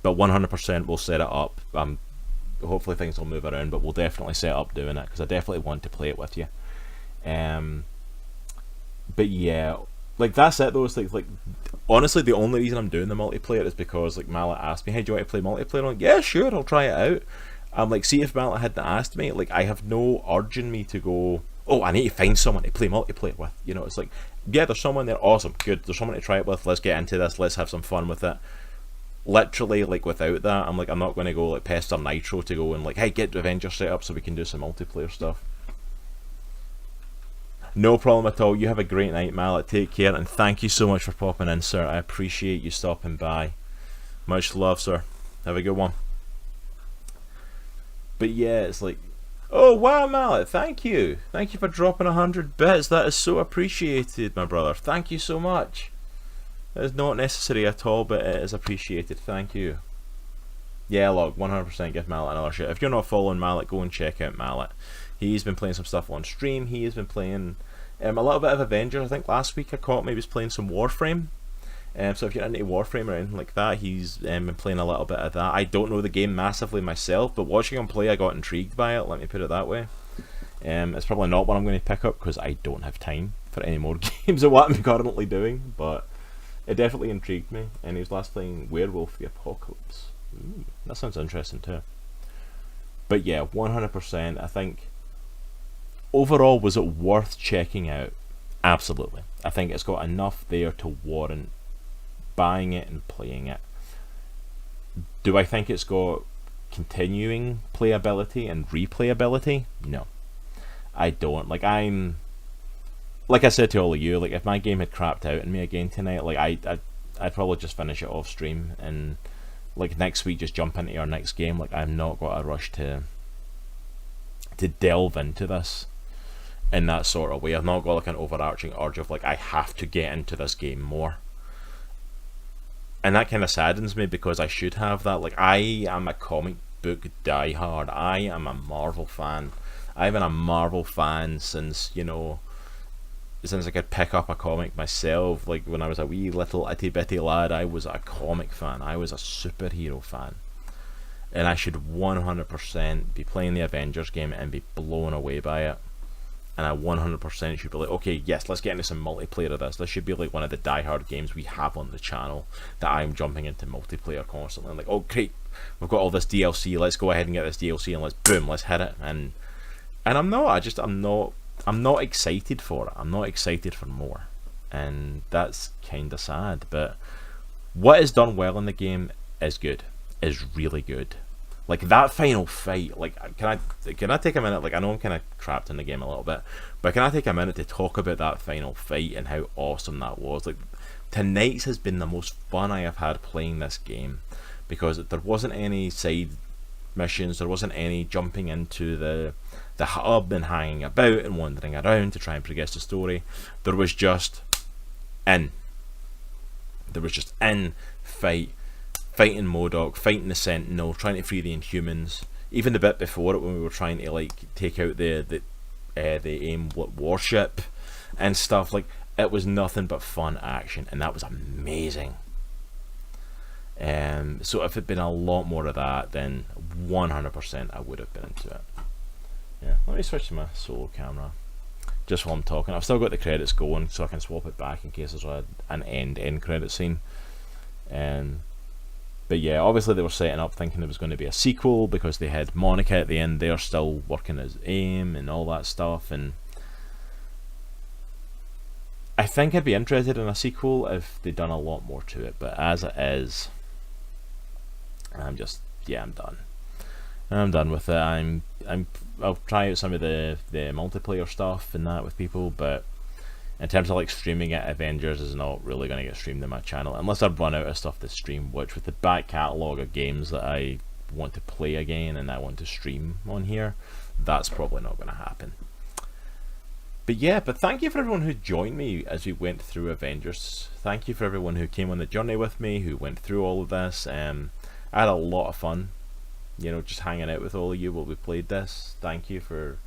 But 100% we'll set it up. Hopefully things will move around, but we'll definitely set up doing it, because I definitely want to play it with you. But yeah, like that's it though. It's like honestly, the only reason I'm doing the multiplayer is because like Mallet asked me, hey, do you want to play multiplayer? I'm like, yeah, sure, I'll try it out. I'm like, see, if Mallet hadn't asked me, like I have no urge in me to go, oh, I need to find someone to play multiplayer with. You know, it's like, yeah, there's someone there, awesome, good, there's someone to try it with, let's get into this, let's have some fun with it. literally, like, without that, I'm like, I'm not going to go like pester Nitro to go and like, hey, get Avengers set up so we can do some multiplayer stuff. No problem at all. You have a great night, Mallet. Take care, and thank you so much for popping in, sir. I appreciate you stopping by. Much love, sir. Have a good one. But yeah, it's like, oh wow, Mallet, thank you. Thank you for dropping 100 bits. That is so appreciated, my brother. Thank you so much. That is not necessary at all, but it is appreciated. Thank you. Yeah, look, 100% give Mallet another shot. If you're not following Mallet, go and check out Mallet. He's been playing some stuff on stream. He has been playing a little bit of Avengers. I think last week I caught him, he was playing some Warframe. So if you're into Warframe or anything like that, he's been playing a little bit of that. I don't know the game massively myself, but watching him play, I got intrigued by it. Let me put it that way. It's probably not what I'm going to pick up because I don't have time for any more games of what I'm currently doing, but it definitely intrigued me. And he was last playing Werewolf the Apocalypse. Ooh, that sounds interesting too. But yeah, 100%. I think overall, was it worth checking out? Absolutely. I think it's got enough there to warrant buying it and playing it. Do I think it's got continuing playability and replayability? No, I don't. Like, like I said to all of you, like, if my game had crapped out on me again tonight, like, I'd probably just finish it off stream and like next week just jump into our next game. Like, I've not got a rush to delve into this in that sort of way. I've not got like an overarching urge of like, I have to get into this game more. And that kind of saddens me because I should have that. Like, I am a comic book diehard. I am a Marvel fan. I've been a Marvel fan since, you know, since I could pick up a comic myself. Like, when I was a wee little itty bitty lad, I was a comic fan. I was a superhero fan. And I should 100% be playing the Avengers game and be blown away by it. And I 100% should be like, okay, yes, let's get into some multiplayer of this. This should be like one of the diehard games we have on the channel that I'm jumping into multiplayer constantly. I'm like, oh great, we've got all this DLC, let's go ahead and get this DLC and let's hit it. And I'm not, I'm not excited for it. I'm not excited for more. And that's kinda sad. But what is done well in the game is good. Is really good. Like, that final fight, like, can I take a minute? Like, I know I'm kind of trapped in the game a little bit, but can I take a minute to talk about that final fight and how awesome that was? Like, tonight's has been the most fun I have had playing this game, because there wasn't any side missions, there wasn't any jumping into the hub and hanging about and wandering around to try and progress the story. There was just in fight. Fighting M.O.D.O.K, fighting the Sentinel, trying to free the Inhumans. Even the bit before it when we were trying to like take out the A.I.M warship and stuff. Like, it was nothing but fun action, and that was amazing. So if it'd been a lot more of that, then 100% I would have been into it. Yeah, let me switch to my solo camera just while I'm talking. I've still got the credits going, so I can swap it back in case there's an end credit scene. But yeah, obviously they were setting up thinking there was going to be a sequel because they had Monica at the end. They're still working as A.I.M and all that stuff, and I think I'd be interested in a sequel if they'd done a lot more to it. But as it is, I'm done. I'm done with it. I'll try out some of the multiplayer stuff and that with people, but in terms of like streaming it, Avengers is not really going to get streamed on my channel unless I run out of stuff to stream, which with the back catalogue of games that I want to play again and I want to stream on here, that's probably not going to happen. But yeah, but thank you for everyone who joined me as we went through Avengers. Thank you for everyone who came on the journey with me, who went through all of this. I had a lot of fun, you know, just hanging out with all of you while we played this. Thank you for,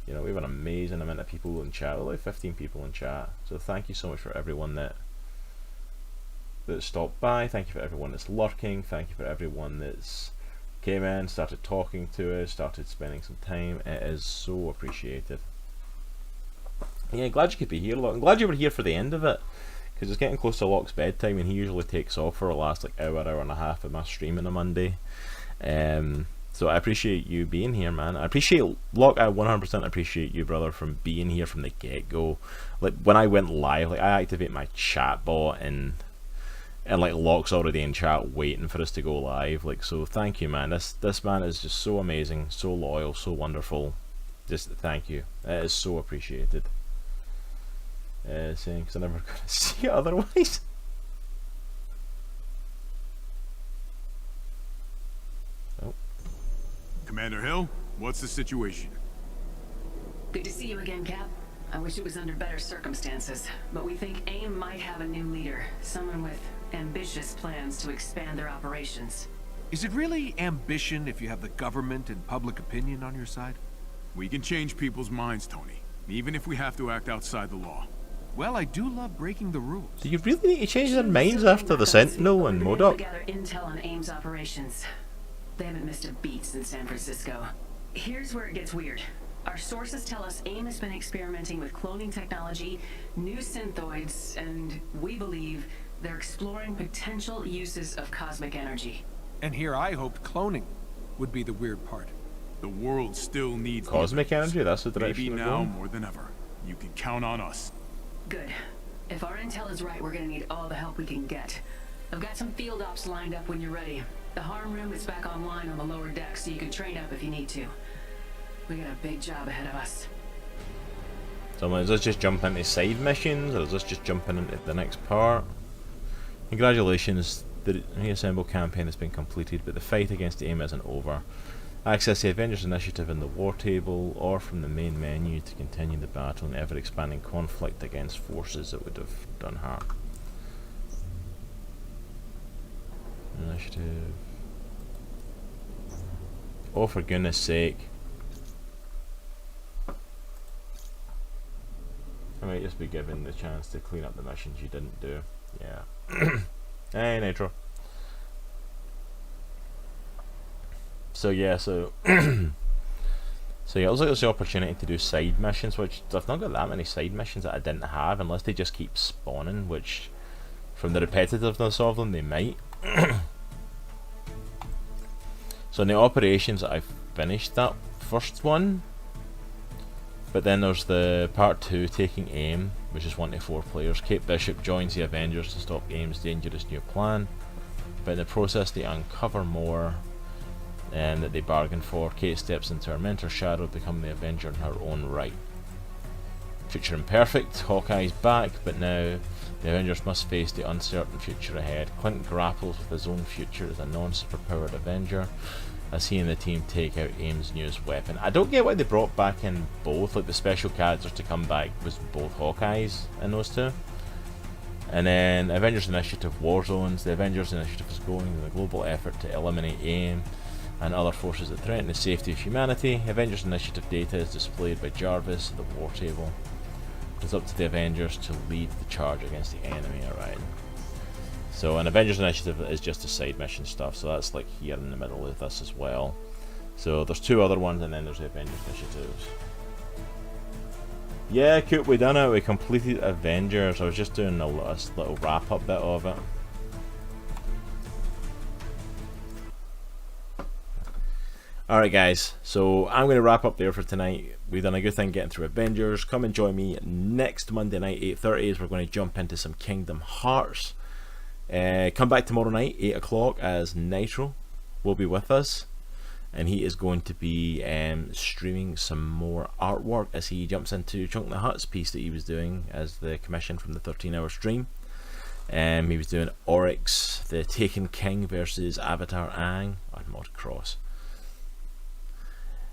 you know, we have an amazing amount of people in chat, like 15 people in chat. So thank you so much for everyone that stopped by. Thank you for everyone that's lurking. Thank you for everyone that's came in, started talking to us, started spending some time. It is so appreciated. Yeah, glad you could be here, Locke. I'm glad you were here for the end of it, because it's getting close to Locke's bedtime and he usually takes off for the last like hour and a half of my stream on a Monday. So I appreciate you being here, man. I appreciate, Locke, I 100% appreciate you, brother, from being here from the get-go. Like, when I went live, like, I activate my chat bot, and And like Locke's already in chat waiting for us to go live. Like, so thank you, man. This man is just so amazing, so loyal, so wonderful. Just thank you. It is so appreciated. Saying, because I'm never going to see it otherwise. Oh. Commander Hill, what's the situation? Good to see you again, Cap. I wish it was under better circumstances, but we think A.I.M might have a new leader, someone with ambitious plans to expand their operations. Is it really ambition if you have the government and public opinion on your side? We can change people's minds, Tony, even if we have to act outside the law. Well, I do love breaking the rules. Do you really need to change their minds after the Sentinel and M.O.D.O.K? Gather intel on A.I.M's operations. They haven't missed a beat since San Francisco. Here's where it gets weird. Our sources tell us A.I.M has been experimenting with cloning technology, new synthoids, and we believe they're exploring potential uses of cosmic energy. And here I hoped cloning would be the weird part. The world still needs cosmic energy. That's the direction. Maybe now more than ever. You can count on us. Good. If our intel is right, we're gonna need all the help we can get. I've got some field ops lined up when you're ready. The harm room is back online on the lower deck, so you can train up if you need to. We got a big job ahead of us. So is this just jumping into side missions, or is this just jumping into the next part? Congratulations, the reassembled campaign has been completed, but the fight against A.I.M isn't over. Access the Avengers initiative in the war table, or from the main menu to continue the battle in ever-expanding conflict against forces that would have done harm. Initiative. Oh, for goodness sake. I might just be given the chance to clean up the missions you didn't do. Yeah. Hey, Nitro. So yeah, so so yeah, it looks like there's the opportunity to do side missions, which I've not got that many side missions that I didn't have, unless they just keep spawning, which from the repetitiveness of them they might. So in the operations, I finished that first one, but then there's the part 2, taking A.I.M, which is 1 to 4 players. Kate Bishop joins the Avengers to stop A.I.M's dangerous new plan, but in the process they uncover more that they bargained for. Kate steps into her mentor's shadow, becoming the Avenger in her own right. Future imperfect, Hawkeye's back, but now the Avengers must face the uncertain future ahead. Clint grapples with his own future as a non-superpowered Avenger, as he and the team take out A.I.M's newest weapon. I don't get why they brought back in both, like the special characters to come back was both Hawkeyes in those two. And then Avengers Initiative War Zones. The Avengers Initiative is going in a global effort to eliminate A.I.M and other forces that threaten the safety of humanity. Avengers Initiative data is displayed by Jarvis at the war table. It's up to the Avengers to lead the charge against the enemy. Alright. So an Avengers Initiative is just the side mission stuff, so that's like here in the middle of this as well. So there's 2 other ones, and then there's the Avengers Initiatives. Yeah, Coop, we done it. We completed Avengers. I was just doing a little wrap up bit of it. Alright guys, so I'm going to wrap up there for tonight. We've done a good thing getting through Avengers. Come and join me next Monday night, 8:30, as we're going to jump into some Kingdom Hearts. Come back tomorrow night, 8 o'clock, as Nitro will be with us. And he is going to be streaming some more artwork as he jumps into Chunk the Hut's piece that he was doing as the commission from the 13-hour stream. He was doing Oryx, the Taken King versus Avatar Aang on Mod Cross.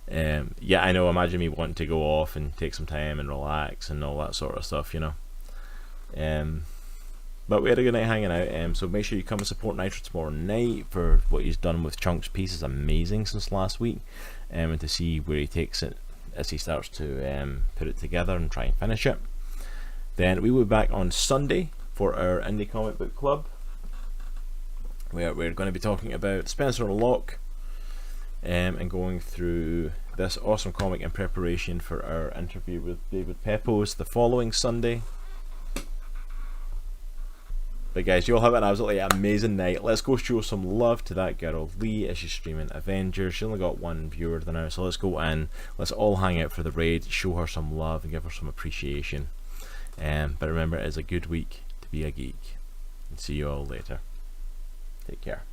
Yeah, I know, imagine me wanting to go off and take some time and relax and all that sort of stuff, you know. But we had a good night hanging out, so make sure you come and support Nitro tomorrow night for what he's done with Chunk's piece. Is amazing since last week, and to see where he takes it as he starts to put it together and try and finish it. Then we will be back on Sunday for our Indie Comic Book Club, where we're going to be talking about Spencer and Locke, and going through this awesome comic in preparation for our interview with David Pepos the following Sunday. But guys, you'll have an absolutely amazing night. Let's go show some love to that girl Lee as she's streaming Avengers. She only got 1 viewer than now, so let's go and let's all hang out for the raid, show her some love and give her some appreciation. But remember, it is a good week to be a geek. and see you all later. Take care.